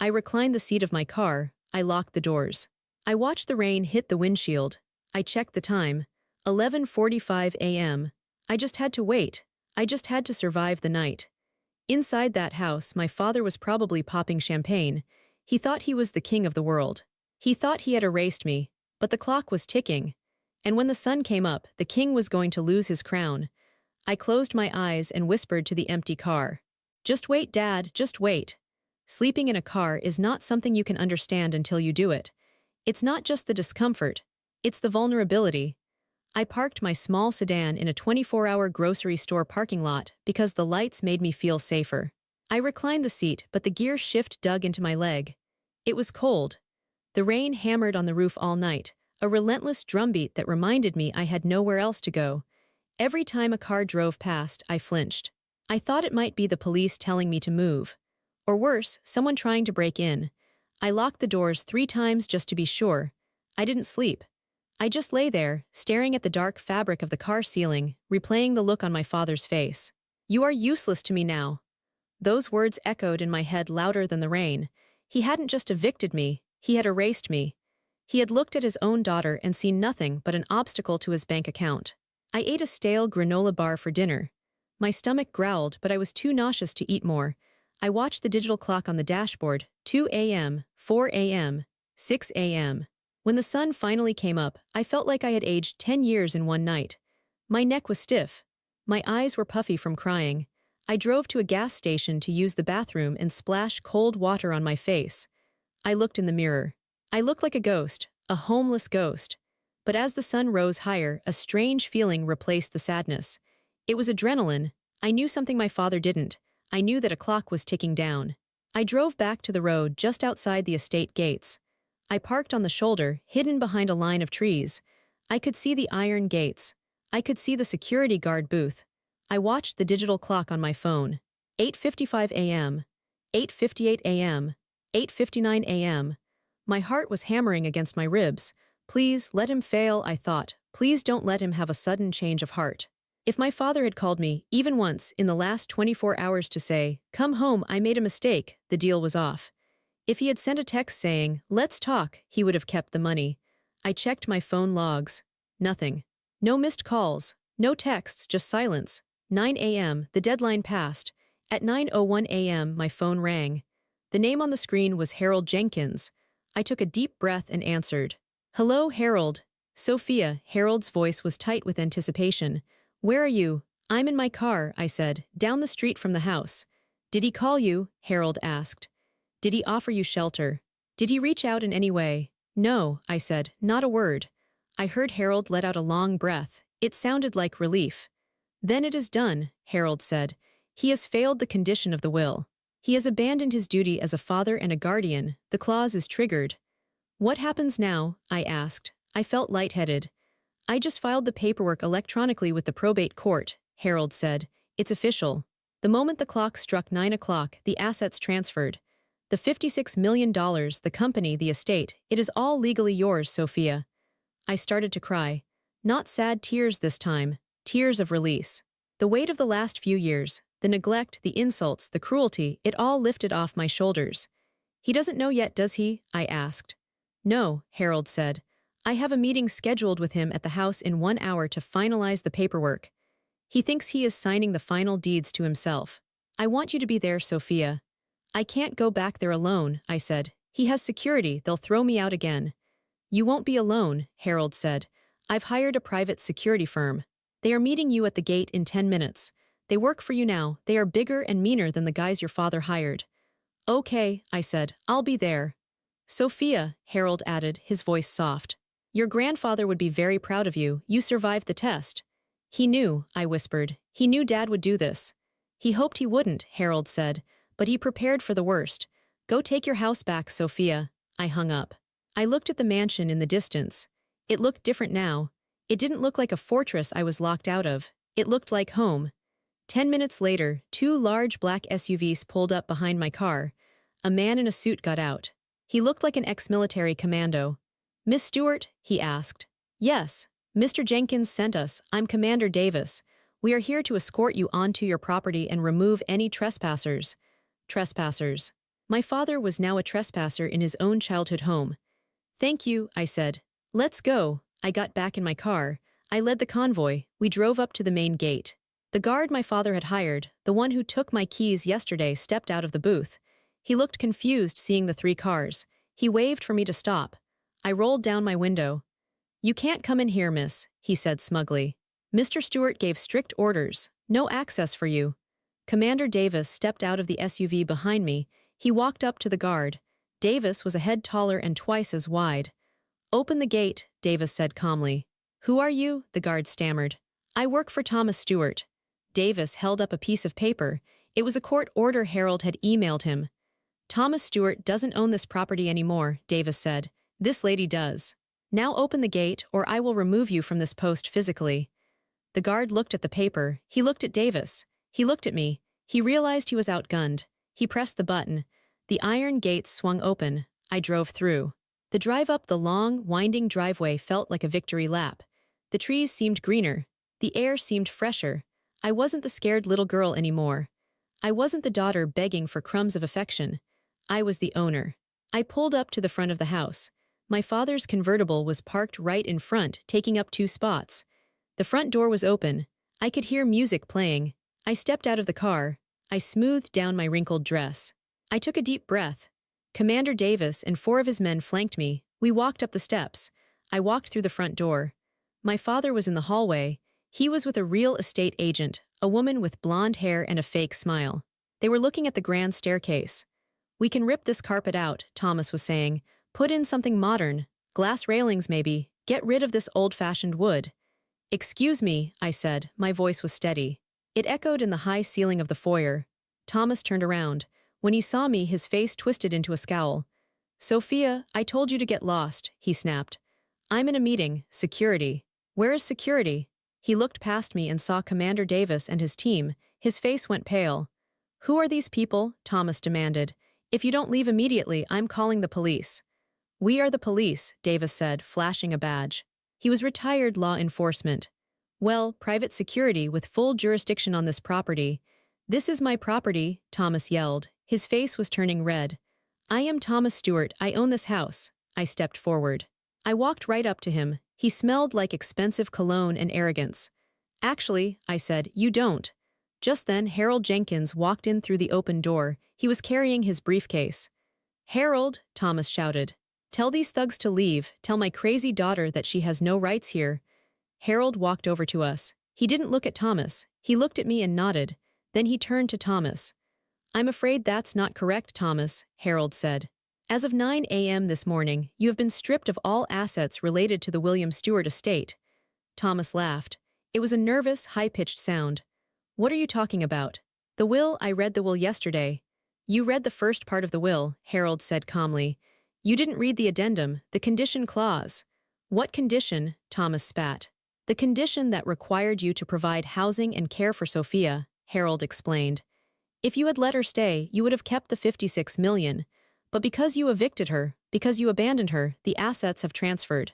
Speaker 1: I reclined the seat of my car. I locked the doors. I watched the rain hit the windshield. I checked the time. 11:45 a.m. I just had to wait. I just had to survive the night. Inside that house, my father was probably popping champagne. He thought he was the king of the world. He thought he had erased me, but the clock was ticking. And when the sun came up, the king was going to lose his crown. I closed my eyes and whispered to the empty car. Just wait, Dad, just wait. Sleeping in a car is not something you can understand until you do it. It's not just the discomfort. It's the vulnerability. I parked my small sedan in a 24-hour grocery store parking lot because the lights made me feel safer. I reclined the seat, but the gear shift dug into my leg. It was cold. The rain hammered on the roof all night, a relentless drumbeat that reminded me I had nowhere else to go. Every time a car drove past, I flinched. I thought it might be the police telling me to move. Or worse, someone trying to break in. I locked the doors 3 times just to be sure. I didn't sleep. I just lay there, staring at the dark fabric of the car ceiling, replaying the look on my father's face. You are useless to me now. Those words echoed in my head louder than the rain. He hadn't just evicted me, he had erased me. He had looked at his own daughter and seen nothing but an obstacle to his bank account. I ate a stale granola bar for dinner. My stomach growled, but I was too nauseous to eat more. I watched the digital clock on the dashboard, 2 a.m., 4 a.m., 6 a.m. When the sun finally came up, I felt like I had aged 10 years in one night. My neck was stiff. My eyes were puffy from crying. I drove to a gas station to use the bathroom and splash cold water on my face. I looked in the mirror. I looked like a ghost, a homeless ghost. But as the sun rose higher, a strange feeling replaced the sadness. It was adrenaline. I knew something my father didn't. I knew that a clock was ticking down. I drove back to the road just outside the estate gates. I parked on the shoulder, hidden behind a line of trees. I could see the iron gates. I could see the security guard booth. I watched the digital clock on my phone. 8:55 a.m. 8:58 a.m. 8:59 a.m. My heart was hammering against my ribs, Please, let him fail, I thought. Please don't let him have a sudden change of heart. If my father had called me, even once, in the last 24 hours to say, "Come home, I made a mistake," the deal was off. If he had sent a text saying, "Let's talk," he would have kept the money. I checked my phone logs. Nothing. No missed calls. No texts, just silence. 9 a.m., the deadline passed. At 9:01 a.m., my phone rang. The name on the screen was Harold Jenkins. I took a deep breath and answered. "Hello, Harold." Sophia, Harold's voice was tight with anticipation. "Where are you?" "I'm in my car," I said, "down the street from the house." "Did he call you?" Harold asked. "Did he offer you shelter? Did he reach out in any way?" "No," I said, "not a word." I heard Harold let out a long breath. It sounded like relief. "Then it is done," Harold said. "He has failed the condition of the will. He has abandoned his duty as a father and a guardian. The clause is triggered." "What happens now?" I asked. I felt lightheaded. "I just filed the paperwork electronically with the probate court," Harold said. "It's official. The moment the clock struck 9 o'clock, the assets transferred. The $56 million, the company, the estate, it is all legally yours, Sophia." I started to cry. Not sad tears this time, tears of release. The weight of the last few years, the neglect, the insults, the cruelty, it all lifted off my shoulders. "He doesn't know yet, does he?" I asked. "No," Harold said. "I have a meeting scheduled with him at the house in 1 hour to finalize the paperwork. He thinks he is signing the final deeds to himself. I want you to be there, Sophia." "I can't go back there alone," I said. "He has security, they'll throw me out again." "You won't be alone," Harold said. "I've hired a private security firm. They are meeting you at the gate in 10 minutes. They work for you now, they are bigger and meaner than the guys your father hired." "Okay," I said, "I'll be there." "Sophia," Harold added, his voice soft. "Your grandfather would be very proud of you, you survived the test." "He knew," I whispered. "He knew Dad would do this." "He hoped he wouldn't," Harold said, "but he prepared for the worst. Go take your house back, Sophia." I hung up. I looked at the mansion in the distance. It looked different now. It didn't look like a fortress I was locked out of. It looked like home. 10 minutes later, 2 large black SUVs pulled up behind my car. A man in a suit got out. He looked like an ex-military commando. "Miss Stewart?" he asked. "Yes. Mr. Jenkins sent us. I'm Commander Davis. We are here to escort you onto your property and remove any trespassers." Trespassers. My father was now a trespasser in his own childhood home. "Thank you," I said. "Let's go." I got back in my car. I led the convoy. We drove up to the main gate. The guard my father had hired, the one who took my keys yesterday, stepped out of the booth. He looked confused seeing the 3 cars. He waved for me to stop. I rolled down my window. "You can't come in here, miss," he said smugly. "Mr. Stewart gave strict orders. No access for you." Commander Davis stepped out of the SUV behind me. He walked up to the guard. Davis was a head taller and twice as wide. "Open the gate," Davis said calmly. "Who are you?" the guard stammered. "I work for Thomas Stewart." Davis held up a piece of paper. It was a court order Harold had emailed him. "Thomas Stewart doesn't own this property anymore," Davis said. "This lady does. Now open the gate or I will remove you from this post physically." The guard looked at the paper. He looked at Davis. He looked at me. He realized he was outgunned. He pressed the button. The iron gates swung open. I drove through. The drive up the long, winding driveway felt like a victory lap. The trees seemed greener. The air seemed fresher. I wasn't the scared little girl anymore. I wasn't the daughter begging for crumbs of affection. I was the owner. I pulled up to the front of the house. My father's convertible was parked right in front, taking up 2 spots. The front door was open. I could hear music playing. I stepped out of the car. I smoothed down my wrinkled dress. I took a deep breath. Commander Davis and 4 of his men flanked me. We walked up the steps. I walked through the front door. My father was in the hallway. He was with a real estate agent, a woman with blonde hair and a fake smile. They were looking at the grand staircase. "We can rip this carpet out," Thomas was saying. "Put in something modern. Glass railings maybe. Get rid of this old-fashioned wood." "Excuse me," I said. My voice was steady. It echoed in the high ceiling of the foyer. Thomas turned around. When he saw me, his face twisted into a scowl. "Sophia, I told you to get lost," he snapped. "I'm in a meeting. Security." "Where is security?" He looked past me and saw Commander Davis and his team. His face went pale. "Who are these people?" Thomas demanded. "If you don't leave immediately, I'm calling the police." We are the police, Davis said, flashing a badge. He was retired law enforcement. Well, private security with full jurisdiction on this property. This is my property, Thomas yelled. His face was turning red. I am Thomas Stewart, I own this house. I stepped forward. I walked right up to him. He smelled like expensive cologne and arrogance. Actually, I said, you don't. Just then, Harold Jenkins walked in through the open door. He was carrying his briefcase. Harold, Thomas shouted. Tell these thugs to leave. Tell my crazy daughter that she has no rights here. Harold walked over to us. He didn't look at Thomas. He looked at me and nodded. Then he turned to Thomas. I'm afraid that's not correct, Thomas, Harold said. As of 9 a.m. this morning, you have been stripped of all assets related to the William Stewart estate. Thomas laughed. It was a nervous, high-pitched sound. What are you talking about? The will, I read the will yesterday. You read the first part of the will, Harold said calmly. You didn't read the addendum, the condition clause. What condition? Thomas spat. The condition that required you to provide housing and care for Sophia, Harold explained. If you had let her stay, you would have kept the $56 million. But because you evicted her, because you abandoned her, the assets have transferred.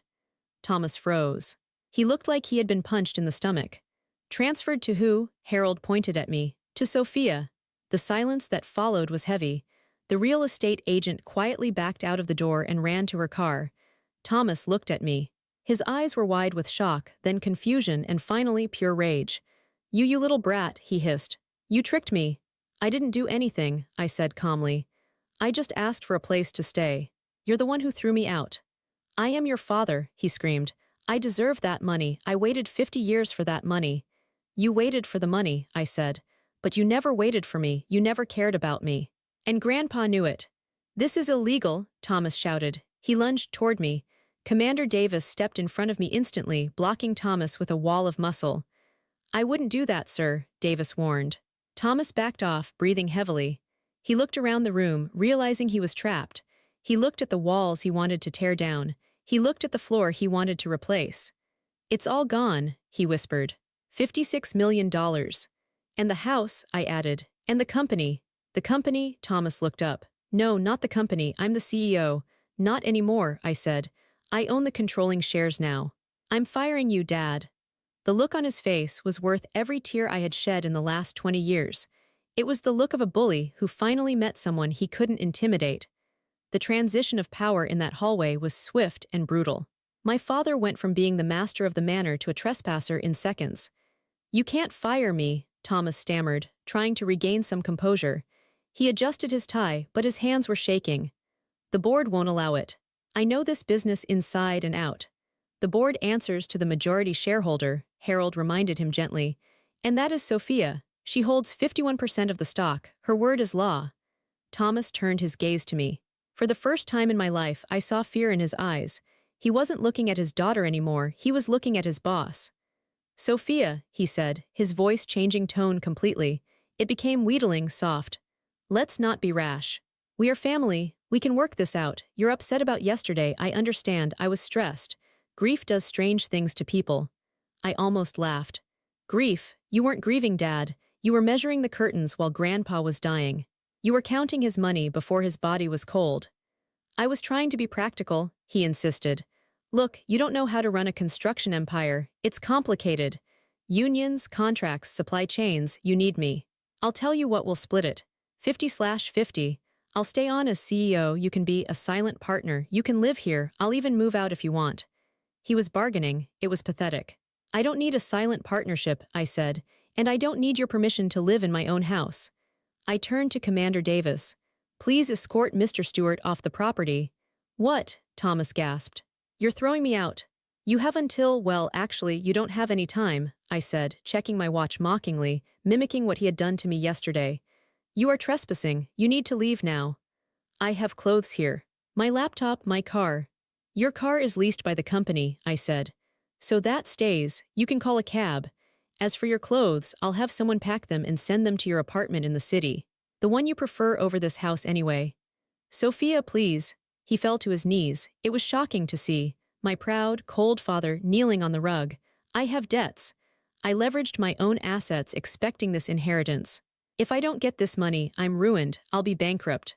Speaker 1: Thomas froze. He looked like he had been punched in the stomach. Transferred to who? Harold pointed at me. To Sophia. The silence that followed was heavy. The real estate agent quietly backed out of the door and ran to her car. Thomas looked at me. His eyes were wide with shock, then confusion, and finally pure rage. You little brat, he hissed. You tricked me. I didn't do anything, I said calmly. I just asked for a place to stay. You're the one who threw me out. I am your father, he screamed. I deserve that money. I waited 50 years for that money. You waited for the money, I said. But you never waited for me. You never cared about me. And Grandpa knew it. This is illegal, Thomas shouted. He lunged toward me. Commander Davis stepped in front of me instantly, blocking Thomas with a wall of muscle. I wouldn't do that, sir, Davis warned. Thomas backed off, breathing heavily. He looked around the room, realizing he was trapped. He looked at the walls he wanted to tear down. He looked at the floor he wanted to replace. It's all gone, he whispered. $56 million. And the house, I added. And the company. The company, Thomas looked up. No, not the company, I'm the CEO. Not anymore, I said. I own the controlling shares now. I'm firing you, Dad. The look on his face was worth every tear I had shed in the last 20 years. It was the look of a bully who finally met someone he couldn't intimidate. The transition of power in that hallway was swift and brutal. My father went from being the master of the manor to a trespasser in seconds. You can't fire me, Thomas stammered, trying to regain some composure. He adjusted his tie, but his hands were shaking. The board won't allow it. I know this business inside and out. The board answers to the majority shareholder, Harold reminded him gently. And that is Sophia. She holds 51% of the stock. Her word is law. Thomas turned his gaze to me. For the first time in my life, I saw fear in his eyes. He wasn't looking at his daughter anymore, he was looking at his boss. Sophia, he said, his voice changing tone completely. It became wheedling, soft. Let's not be rash. We are family. We can work this out. You're upset about yesterday. I understand. I was stressed. Grief does strange things to people. I almost laughed. Grief? You weren't grieving, Dad. You were measuring the curtains while Grandpa was dying. You were counting his money before his body was cold. I was trying to be practical, he insisted. Look, you don't know how to run a construction empire. It's complicated. Unions, contracts, supply chains, you need me. I'll tell you what, we'll split it. 50/50. I'll stay on as CEO, you can be a silent partner, you can live here, I'll even move out if you want. He was bargaining, it was pathetic. I don't need a silent partnership, I said, and I don't need your permission to live in my own house. I turned to Commander Davis. Please escort Mr. Stewart off the property. What? Thomas gasped. You're throwing me out. You have until, well, actually, you don't have any time, I said, checking my watch mockingly, mimicking what he had done to me yesterday. You are trespassing, you need to leave now. I have clothes here. My laptop, my car. Your car is leased by the company, I said. So that stays, you can call a cab. As for your clothes, I'll have someone pack them and send them to your apartment in the city. The one you prefer over this house anyway. Sophia, please. He fell to his knees. It was shocking to see. My proud, cold father kneeling on the rug. I have debts. I leveraged my own assets expecting this inheritance. If I don't get this money, I'm ruined, I'll be bankrupt.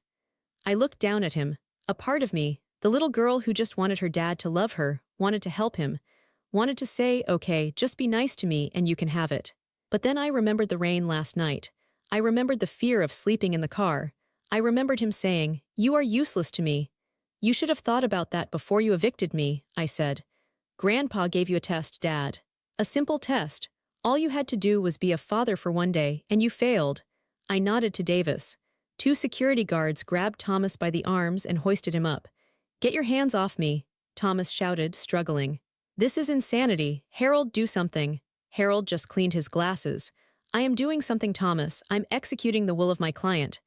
Speaker 1: I looked down at him. A part of me, The little girl who just wanted her dad to love her, wanted to help him, wanted to say, okay, just be nice to me and you can have it. But then I remembered the rain last night. I remembered the fear of sleeping in the car. I remembered him saying, "You are useless to me." "You should have thought about that before you evicted me," I said. "Grandpa gave you a test, Dad. A simple test. All you had to do was be a father for one day, and you failed." I nodded to Davis. Two security guards grabbed Thomas by the arms and hoisted him up. "Get your hands off me," Thomas shouted, struggling. "This is insanity. Harold, do something." Harold just cleaned his glasses. "I am doing something, Thomas. I'm executing the will of my client."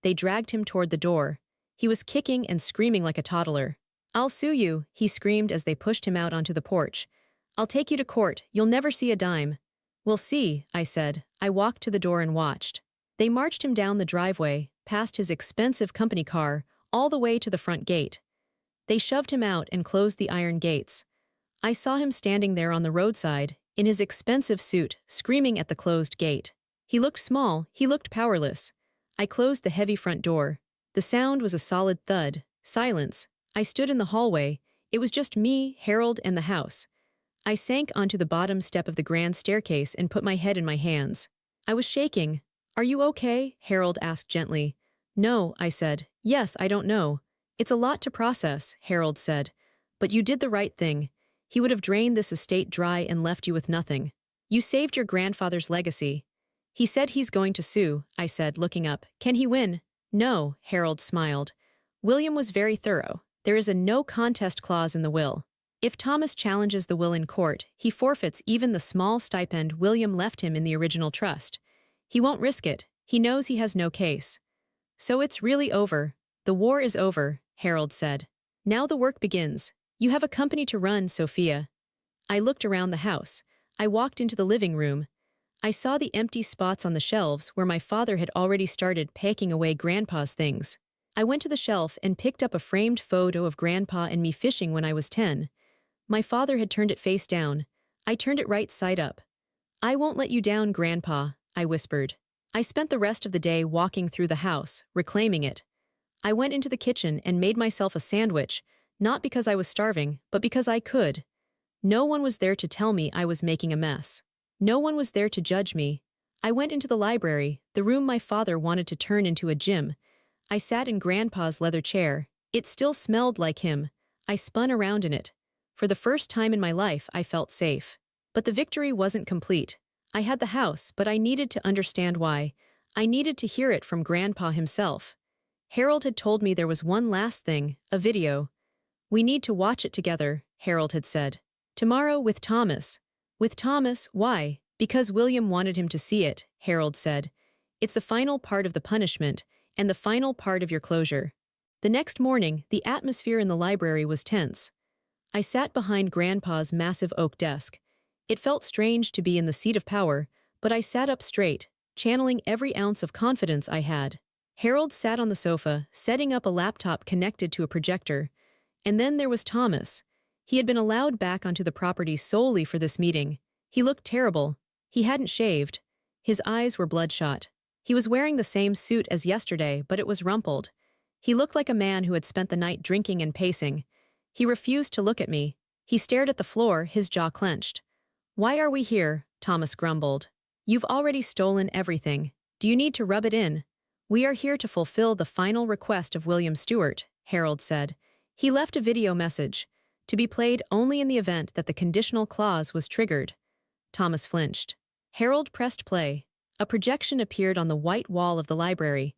Speaker 1: They dragged him toward the door. He was kicking and screaming like a toddler. "I'll sue you," he screamed as they pushed him out onto the porch. "I'll take you to court. You'll never see a dime." "We'll see," I said. I walked to the door and watched. They marched him down the driveway, past his expensive company car, all the way to the front gate. They shoved him out and closed the iron gates. I saw him standing there on the roadside, in his expensive suit, screaming at the closed gate. He looked small, he looked powerless. I closed the heavy front door. The sound was a solid thud. Silence. I stood in the hallway. It was just me, Harold, and the house. I sank onto the bottom step of the grand staircase and put my head in my hands. I was shaking. "Are you okay?" Harold asked gently. "No," I said. "Yes, I don't know." "It's a lot to process," Harold said. "But you did the right thing. He would have drained this estate dry and left you with nothing. You saved your grandfather's legacy." "He said he's going to sue," I said, looking up. "Can he win?" "No," Harold smiled. "William was very thorough. There is a no contest clause in the will. If Thomas challenges the will in court, he forfeits even the small stipend William left him in the original trust. He won't risk it. He knows he has no case." "So it's really over. The war is over," Harold said. "Now the work begins. You have a company to run, Sophia." I looked around the house. I walked into the living room. I saw the empty spots on the shelves where my father had already started packing away Grandpa's things. I went to the shelf and picked up a framed photo of Grandpa and me fishing when I was 10. My father had turned it face down. I turned it right side up. "I won't let you down, Grandpa," I whispered. I spent the rest of the day walking through the house, reclaiming it. I went into the kitchen and made myself a sandwich, not because I was starving, but because I could. No one was there to tell me I was making a mess. No one was there to judge me. I went into the library, the room my father wanted to turn into a gym. I sat in Grandpa's leather chair. It still smelled like him. I spun around in it. For the first time in my life, I felt safe. But the victory wasn't complete. I had the house, but I needed to understand why. I needed to hear it from Grandpa himself. Harold had told me there was one last thing, a video. "We need to watch it together," Harold had said. "Tomorrow with Thomas." "With Thomas, why?" "Because William wanted him to see it," Harold said. "It's the final part of the punishment, and the final part of your closure." The next morning, the atmosphere in the library was tense. I sat behind Grandpa's massive oak desk. It felt strange to be in the seat of power, but I sat up straight, channeling every ounce of confidence I had. Harold sat on the sofa, setting up a laptop connected to a projector. And then there was Thomas. He had been allowed back onto the property solely for this meeting. He looked terrible. He hadn't shaved. His eyes were bloodshot. He was wearing the same suit as yesterday, but it was rumpled. He looked like a man who had spent the night drinking and pacing. He refused to look at me. He stared at the floor, his jaw clenched. "Why are we here?" Thomas grumbled. "You've already stolen everything. Do you need to rub it in?" "We are here to fulfill the final request of William Stewart," Harold said. He left a video message, to be played only in the event that the conditional clause was triggered. Thomas flinched. Harold pressed play. A projection appeared on the white wall of the library.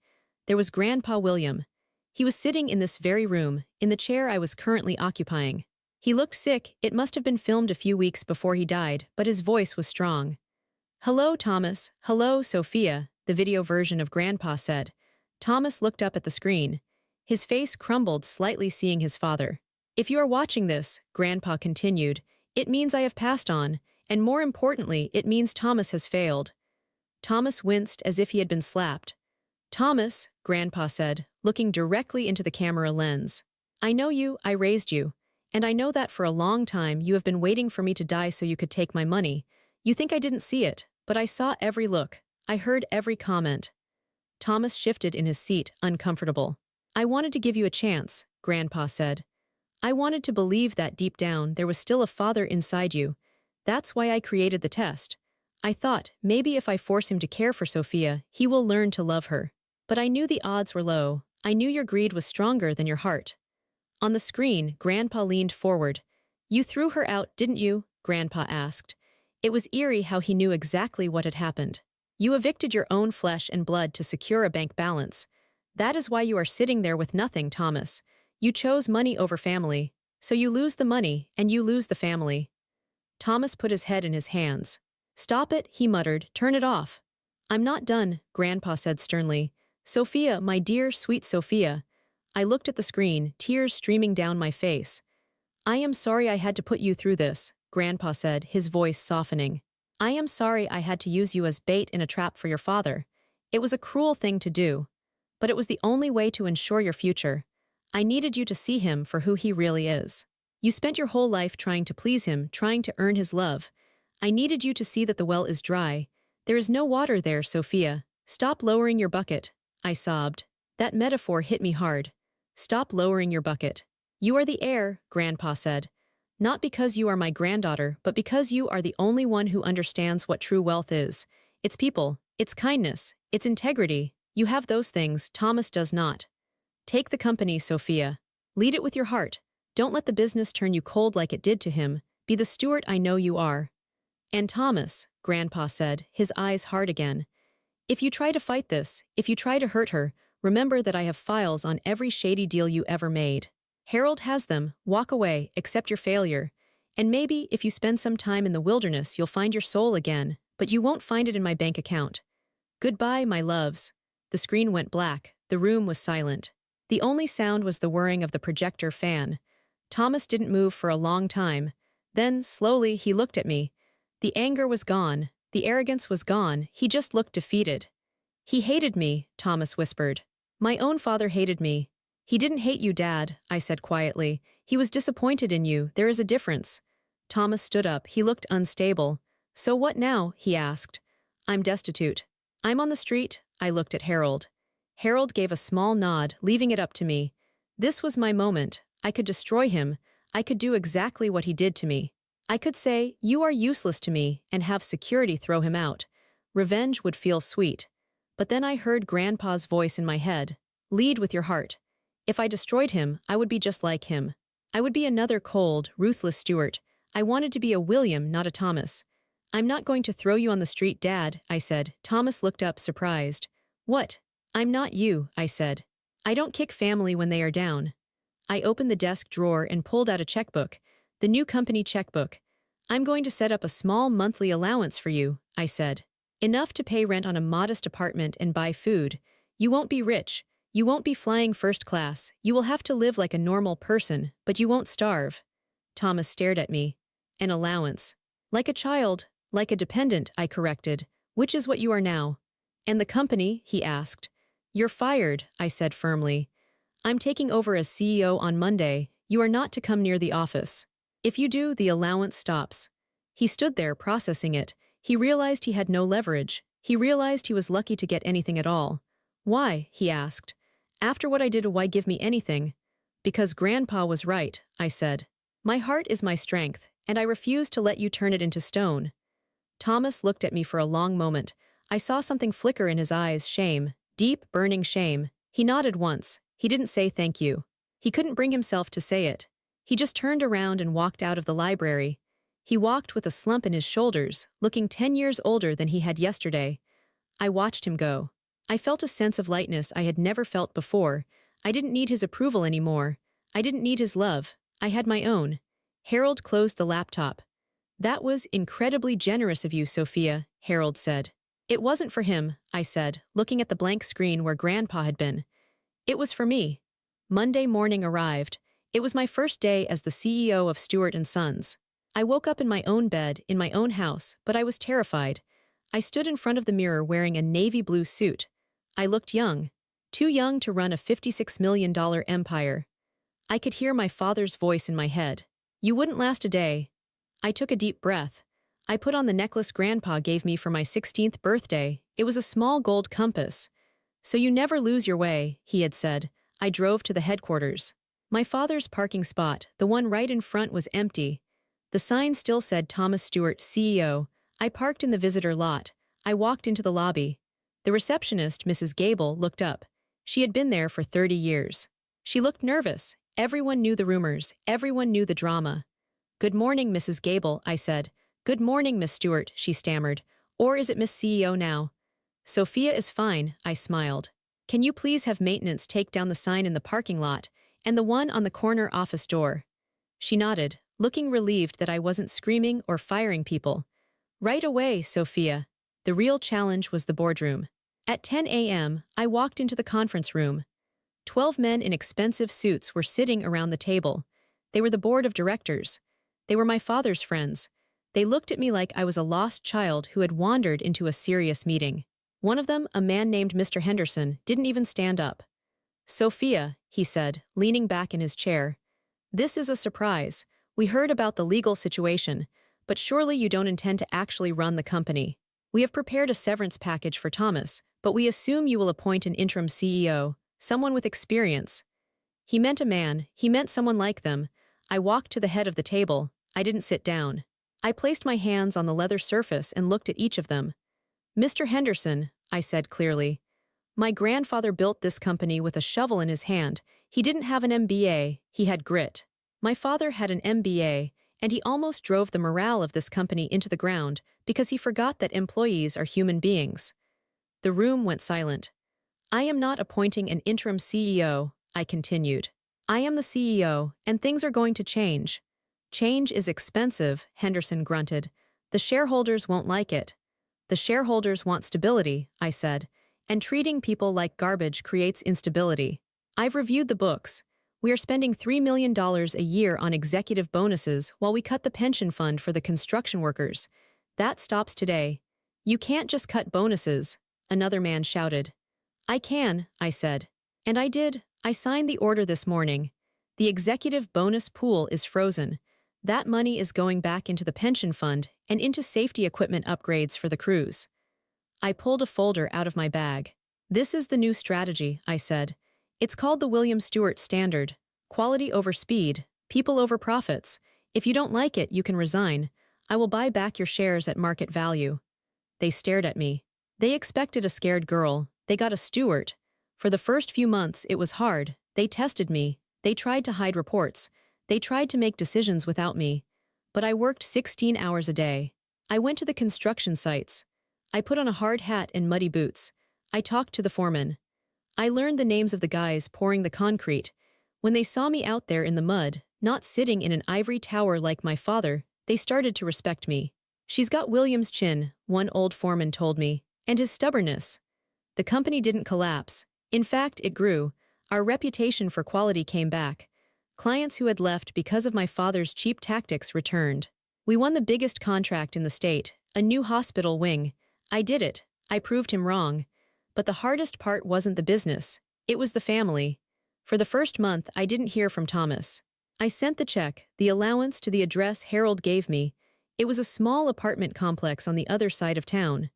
Speaker 1: There was Grandpa William. He was sitting in this very room, in the chair I was currently occupying. He looked sick. It must have been filmed a few weeks before he died, but his voice was strong. "Hello, Thomas. Hello, Sophia," the video version of Grandpa said. Thomas looked up at the screen. His face crumbled slightly seeing his father. "If you are watching this," Grandpa continued, "it means I have passed on, and more importantly, it means Thomas has failed." Thomas winced as if he had been slapped. "Thomas," Grandpa said, looking directly into the camera lens. "I know you, I raised you. And I know that for a long time you have been waiting for me to die so you could take my money. You think I didn't see it, but I saw every look. I heard every comment." Thomas shifted in his seat, uncomfortable. "I wanted to give you a chance," Grandpa said. I wanted to believe that deep down there was still a father inside you. That's why I created the test. I thought, maybe if I force him to care for Sophia, he will learn to love her. But I knew the odds were low. I knew your greed was stronger than your heart. On the screen, Grandpa leaned forward. You threw her out, didn't you? Grandpa asked. It was eerie how he knew exactly what had happened. You evicted your own flesh and blood to secure a bank balance. That is why you are sitting there with nothing, Thomas. You chose money over family. So you lose the money, and you lose the family. Thomas put his head in his hands. Stop it, he muttered. Turn it off. I'm not done, Grandpa said sternly. Sophia, my dear, sweet Sophia. I looked at the screen, tears streaming down my face. I am sorry I had to put you through this, Grandpa said, his voice softening. I am sorry I had to use you as bait in a trap for your father. It was a cruel thing to do. But it was the only way to ensure your future. I needed you to see him for who he really is. You spent your whole life trying to please him, trying to earn his love. I needed you to see that the well is dry. There is no water there, Sophia. Stop lowering your bucket, I sobbed. That metaphor hit me hard. Stop lowering your bucket. You are the heir, Grandpa said. Not because you are my granddaughter, but because you are the only one who understands what true wealth is. It's people, it's kindness, it's integrity. You have those things, Thomas does not. Take the company, Sophia. Lead it with your heart. Don't let the business turn you cold like it did to him. Be the steward I know you are. And Thomas, Grandpa said, his eyes hard again. If you try to fight this, if you try to hurt her, remember that I have files on every shady deal you ever made. Harold has them. Walk away, accept your failure. And maybe, if you spend some time in the wilderness, you'll find your soul again, but you won't find it in my bank account. Goodbye, my loves. The screen went black. The room was silent. The only sound was the whirring of the projector fan. Thomas didn't move for a long time. Then, slowly, he looked at me. The anger was gone. The arrogance was gone. He just looked defeated. He hated me, Thomas whispered. My own father hated me. He didn't hate you, Dad, I said quietly. He was disappointed in you. There is a difference. Thomas stood up. He looked unstable. So what now? He asked. I'm destitute. I'm on the street. I looked at Harold. Harold gave a small nod, leaving it up to me. This was my moment. I could destroy him. I could do exactly what he did to me. I could say, you are useless to me, and have security throw him out. Revenge would feel sweet. But then I heard Grandpa's voice in my head. Lead with your heart. If I destroyed him, I would be just like him. I would be another cold, ruthless Stuart. I wanted to be a William, not a Thomas. I'm not going to throw you on the street, Dad, I said. Thomas looked up, surprised. What? I'm not you, I said. I don't kick family when they are down. I opened the desk drawer and pulled out a checkbook. The new company checkbook. I'm going to set up a small monthly allowance for you, I said. Enough to pay rent on a modest apartment and buy food. You won't be rich. You won't be flying first class. You will have to live like a normal person, but you won't starve. Thomas stared at me. An allowance. Like a child, like a dependent, I corrected. Which is what you are now. And the company, he asked. You're fired, I said firmly. I'm taking over as CEO on Monday. You are not to come near the office. If you do, the allowance stops. He stood there, processing it. He realized he had no leverage. He realized he was lucky to get anything at all. Why? He asked. After what I did, why give me anything? Because Grandpa was right, I said. My heart is my strength, and I refuse to let you turn it into stone. Thomas looked at me for a long moment. I saw something flicker in his eyes, shame, deep, burning shame. He nodded once. He didn't say thank you. He couldn't bring himself to say it. He just turned around and walked out of the library. He walked with a slump in his shoulders, looking 10 years older than he had yesterday. I watched him go. I felt a sense of lightness I had never felt before. I didn't need his approval anymore. I didn't need his love. I had my own. Harold closed the laptop. That was incredibly generous of you, Sophia, Harold said. It wasn't for him, I said, looking at the blank screen where Grandpa had been. It was for me. Monday morning arrived. It was my first day as the CEO of Stewart & Sons. I woke up in my own bed, in my own house, but I was terrified. I stood in front of the mirror wearing a navy blue suit. I looked young. Too young to run a $56 million empire. I could hear my father's voice in my head. You wouldn't last a day. I took a deep breath. I put on the necklace Grandpa gave me for my 16th birthday. It was a small gold compass. So you never lose your way, he had said. I drove to the headquarters. My father's parking spot, the one right in front, was empty. The sign still said Thomas Stewart, CEO. I parked in the visitor lot. I walked into the lobby. The receptionist, Mrs. Gable, looked up. She had been there for 30 years. She looked nervous. Everyone knew the rumors. Everyone knew the drama. "Good morning, Mrs. Gable," I said. "Good morning, Miss Stewart," she stammered. "Or is it Miss CEO now?" "Sophia is fine," I smiled. "Can you please have maintenance take down the sign in the parking lot and the one on the corner office door?" She nodded, looking relieved that I wasn't screaming or firing people. "Right away, Sophia." The real challenge was the boardroom. At 10 a.m., I walked into the conference room. 12 men in expensive suits were sitting around the table. They were the board of directors. They were my father's friends. They looked at me like I was a lost child who had wandered into a serious meeting. One of them, a man named Mr. Henderson, didn't even stand up. "Sophia," he said, leaning back in his chair. "This is a surprise. We heard about the legal situation, but surely you don't intend to actually run the company. We have prepared a severance package for Thomas, but we assume you will appoint an interim CEO, someone with experience." He meant a man. He meant someone like them. I walked to the head of the table. I didn't sit down. I placed my hands on the leather surface and looked at each of them. "Mr. Henderson," I said clearly, "my grandfather built this company with a shovel in his hand. He didn't have an MBA, he had grit. My father had an MBA, and he almost drove the morale of this company into the ground because he forgot that employees are human beings." The room went silent. "I am not appointing an interim CEO," I continued. "I am the CEO, and things are going to change." "Change is expensive," Henderson grunted. "The shareholders won't like it." "The shareholders want stability," I said, "and treating people like garbage creates instability. I've reviewed the books. We are spending $3 million a year on executive bonuses while we cut the pension fund for the construction workers. That stops today." "You can't just cut bonuses," another man shouted. "I can," I said. And I did. I signed the order this morning. The executive bonus pool is frozen. That money is going back into the pension fund and into safety equipment upgrades for the crews. I pulled a folder out of my bag. "This is the new strategy," I said. "It's called the William Stewart Standard. Quality over speed, people over profits. If you don't like it, you can resign. I will buy back your shares at market value." They stared at me. They expected a scared girl. They got a Stewart. For the first few months, it was hard. They tested me. They tried to hide reports. They tried to make decisions without me. But I worked 16 hours a day. I went to the construction sites. I put on a hard hat and muddy boots. I talked to the foreman. I learned the names of the guys pouring the concrete. When they saw me out there in the mud, not sitting in an ivory tower like my father, they started to respect me. "She's got William's chin," one old foreman told me, "and his stubbornness." The company didn't collapse. In fact, it grew. Our reputation for quality came back. Clients who had left because of my father's cheap tactics returned. We won the biggest contract in the state, a new hospital wing. I did it. I proved him wrong. But the hardest part wasn't the business. It was the family. For the first month, I didn't hear from Thomas. I sent the check, the allowance, to the address Harold gave me. It was a small apartment complex on the other side of town.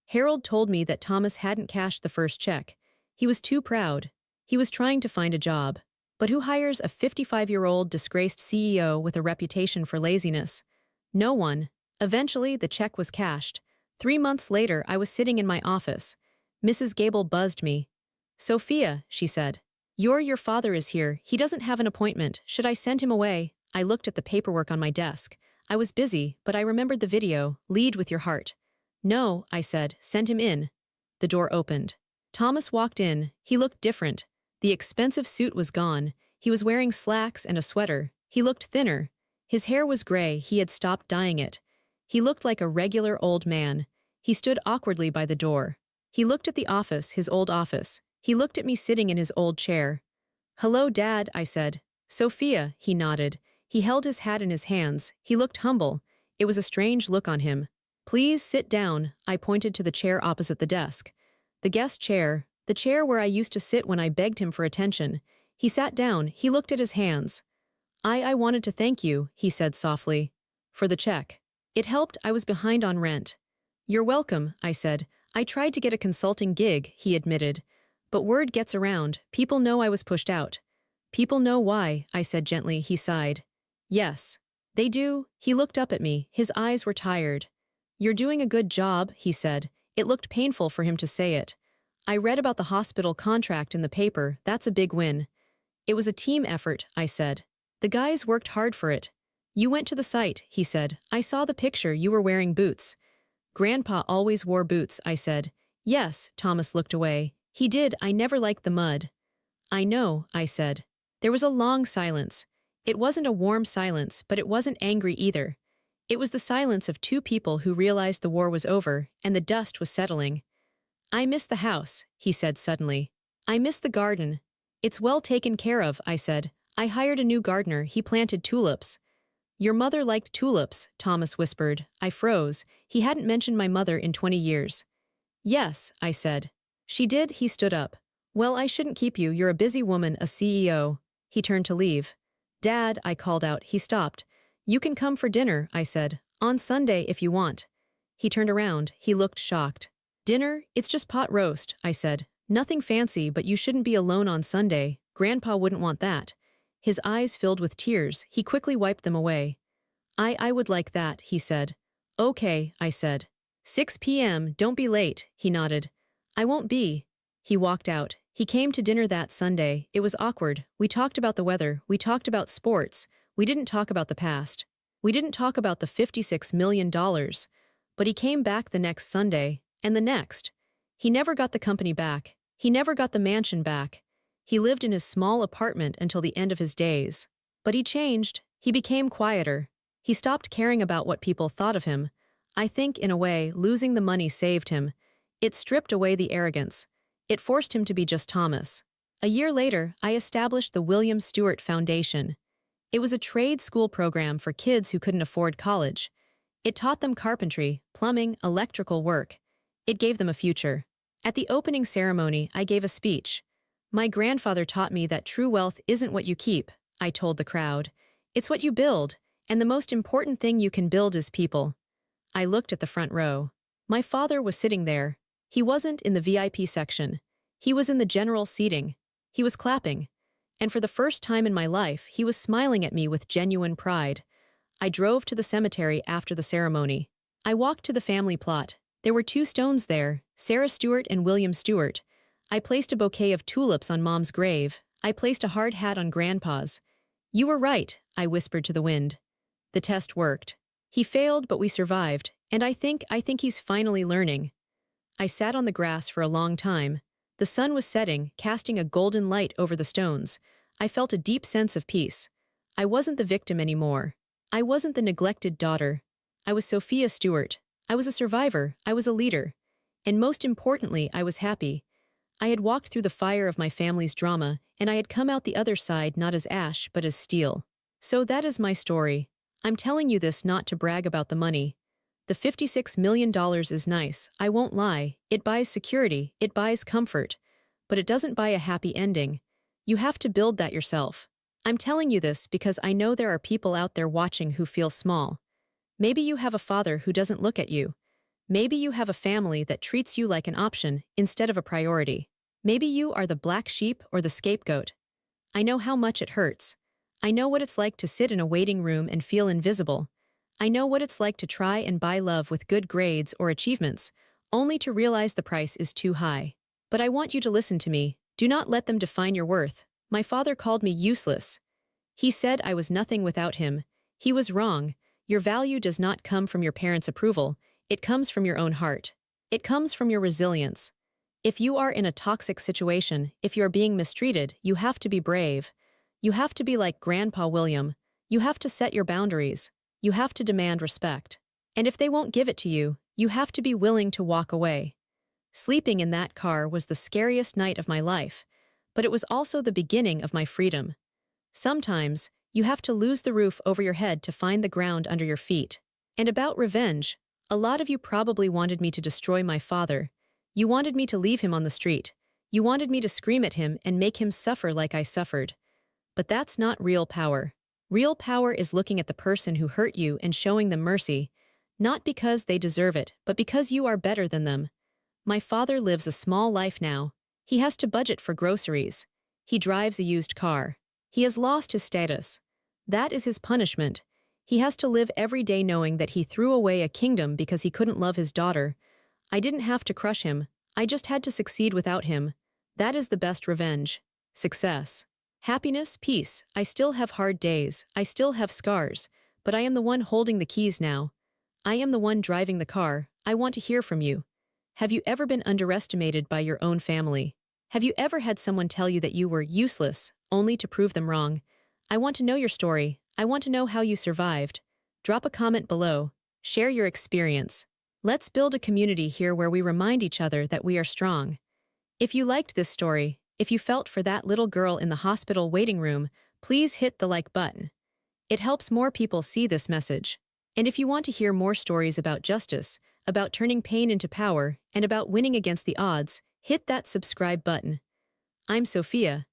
Speaker 1: Harold told me that Thomas hadn't cashed the first check. He was too proud. He was trying to find a job. But who hires a 55-year-old disgraced CEO with a reputation for laziness? No one. Eventually, the check was cashed. 3 months later, I was sitting in my office. Mrs. Gable buzzed me. "Sophia," she said. Your father is here. He doesn't have an appointment. Should I send him away?" I looked at the paperwork on my desk. I was busy, but I remembered the video, "Lead with your heart." "No," I said, "send him in." The door opened. Thomas walked in. He looked different. The expensive suit was gone. He was wearing slacks and a sweater. He looked thinner. His hair was gray. He had stopped dyeing it. He looked like a regular old man. He stood awkwardly by the door. He looked at the office, his old office. He looked at me sitting in his old chair. "Hello, Dad," I said. "Sophia," he nodded. He held his hat in his hands. He looked humble. It was a strange look on him. "Please sit down," I pointed to the chair opposite the desk. The guest chair, the chair where I used to sit when I begged him for attention. He sat down. He looked at his hands. I wanted to thank you," he said softly. "For the check. It helped. I was behind on rent." "You're welcome," I said. "I tried to get a consulting gig," he admitted. "But word gets around. People know I was pushed out." People know why, I said gently. He sighed. Yes. They do. He looked up at me. His eyes were tired. You're doing a good job, he said. It looked painful for him to say it. I read about the hospital contract in the paper. That's a big win. It was a team effort, I said. The guys worked hard for it. You went to the site, he said. I saw the picture. You were wearing boots. Grandpa always wore boots, I said. Yes, Thomas looked away. He did. I never liked the mud. I know, I said. There was a long silence. It wasn't a warm silence, but it wasn't angry either. It was the silence of two people who realized the war was over and the dust was settling. I miss the house, he said suddenly. I miss the garden. It's well taken care of, I said. I hired a new gardener. He planted tulips. Your mother liked tulips, Thomas whispered. I froze. He hadn't mentioned my mother in 20 years. Yes, I said. She did. He stood up. Well, I shouldn't keep you. You're a busy woman, a CEO. He turned to leave. Dad, I called out. He stopped. You can come for dinner, I said. On Sunday if you want. He turned around. He looked shocked. Dinner? It's just pot roast, I said. Nothing fancy, but you shouldn't be alone on Sunday. Grandpa wouldn't want that. His eyes filled with tears. He quickly wiped them away. I would like that, he said. Okay, I said. 6 p.m., don't be late, he nodded. I won't be. He walked out. He came to dinner that Sunday. It was awkward. We talked about the weather. We talked about sports. We didn't talk about the past. We didn't talk about the $56 million. But he came back the next Sunday, and the next. He never got the company back. He never got the mansion back. He lived in his small apartment until the end of his days. But he changed. He became quieter. He stopped caring about what people thought of him. I think, in a way, losing the money saved him. It stripped away the arrogance. It forced him to be just Thomas. A year later, I established the William Stewart Foundation. It was a trade school program for kids who couldn't afford college. It taught them carpentry, plumbing, electrical work. It gave them a future. At the opening ceremony, I gave a speech. My grandfather taught me that true wealth isn't what you keep, I told the crowd. It's what you build, and the most important thing you can build is people. I looked at the front row. My father was sitting there. He wasn't in the VIP section. He was in the general seating. He was clapping. And for the first time in my life, he was smiling at me with genuine pride. I drove to the cemetery after the ceremony. I walked to the family plot. There were 2 stones there, Sarah Stewart and William Stewart. I placed a bouquet of tulips on Mom's grave. I placed a hard hat on Grandpa's. You were right, I whispered to the wind. The test worked. He failed, but we survived, and I think he's finally learning. I sat on the grass for a long time. The sun was setting, casting a golden light over the stones. I felt a deep sense of peace. I wasn't the victim anymore. I wasn't the neglected daughter. I was Sophia Stewart. I was a survivor. I was a leader. And most importantly, I was happy. I had walked through the fire of my family's drama, and I had come out the other side not as ash, but as steel. So that is my story. I'm telling you this not to brag about the money. The $56 million is nice, I won't lie. It buys security, it buys comfort. But it doesn't buy a happy ending. You have to build that yourself. I'm telling you this because I know there are people out there watching who feel small. Maybe you have a father who doesn't look at you. Maybe you have a family that treats you like an option instead of a priority. Maybe you are the black sheep or the scapegoat. I know how much it hurts. I know what it's like to sit in a waiting room and feel invisible. I know what it's like to try and buy love with good grades or achievements, only to realize the price is too high. But I want you to listen to me. Do not let them define your worth. My father called me useless. He said I was nothing without him. He was wrong. Your value does not come from your parents' approval. It comes from your own heart. It comes from your resilience. If you are in a toxic situation, if you are being mistreated, you have to be brave. You have to be like Grandpa William. You have to set your boundaries. You have to demand respect. And if they won't give it to you, you have to be willing to walk away. Sleeping in that car was the scariest night of my life, but it was also the beginning of my freedom. Sometimes, you have to lose the roof over your head to find the ground under your feet. And about revenge, a lot of you probably wanted me to destroy my father. You wanted me to leave him on the street. You wanted me to scream at him and make him suffer like I suffered. But that's not real power. Real power is looking at the person who hurt you and showing them mercy, not because they deserve it, but because you are better than them. My father lives a small life now. He has to budget for groceries. He drives a used car. He has lost his status. That is his punishment. He has to live every day knowing that he threw away a kingdom because he couldn't love his daughter. I didn't have to crush him. I just had to succeed without him. That is the best revenge. Success. Happiness, peace. I still have hard days. I still have scars. But I am the one holding the keys now. I am the one driving the car. I want to hear from you. Have you ever been underestimated by your own family? Have you ever had someone tell you that you were useless, only to prove them wrong? I want to know your story. I want to know how you survived. Drop a comment below. Share your experience. Let's build a community here where we remind each other that we are strong. If you liked this story, if you felt for that little girl in the hospital waiting room, please hit the like button. It helps more people see this message. And if you want to hear more stories about justice, about turning pain into power, and about winning against the odds, hit that subscribe button. I'm Sophia.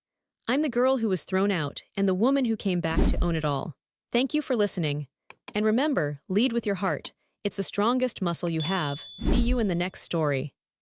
Speaker 1: I'm the girl who was thrown out and the woman who came back to own it all. Thank you for listening. And remember, lead with your heart. It's the strongest muscle you have. See you in the next story.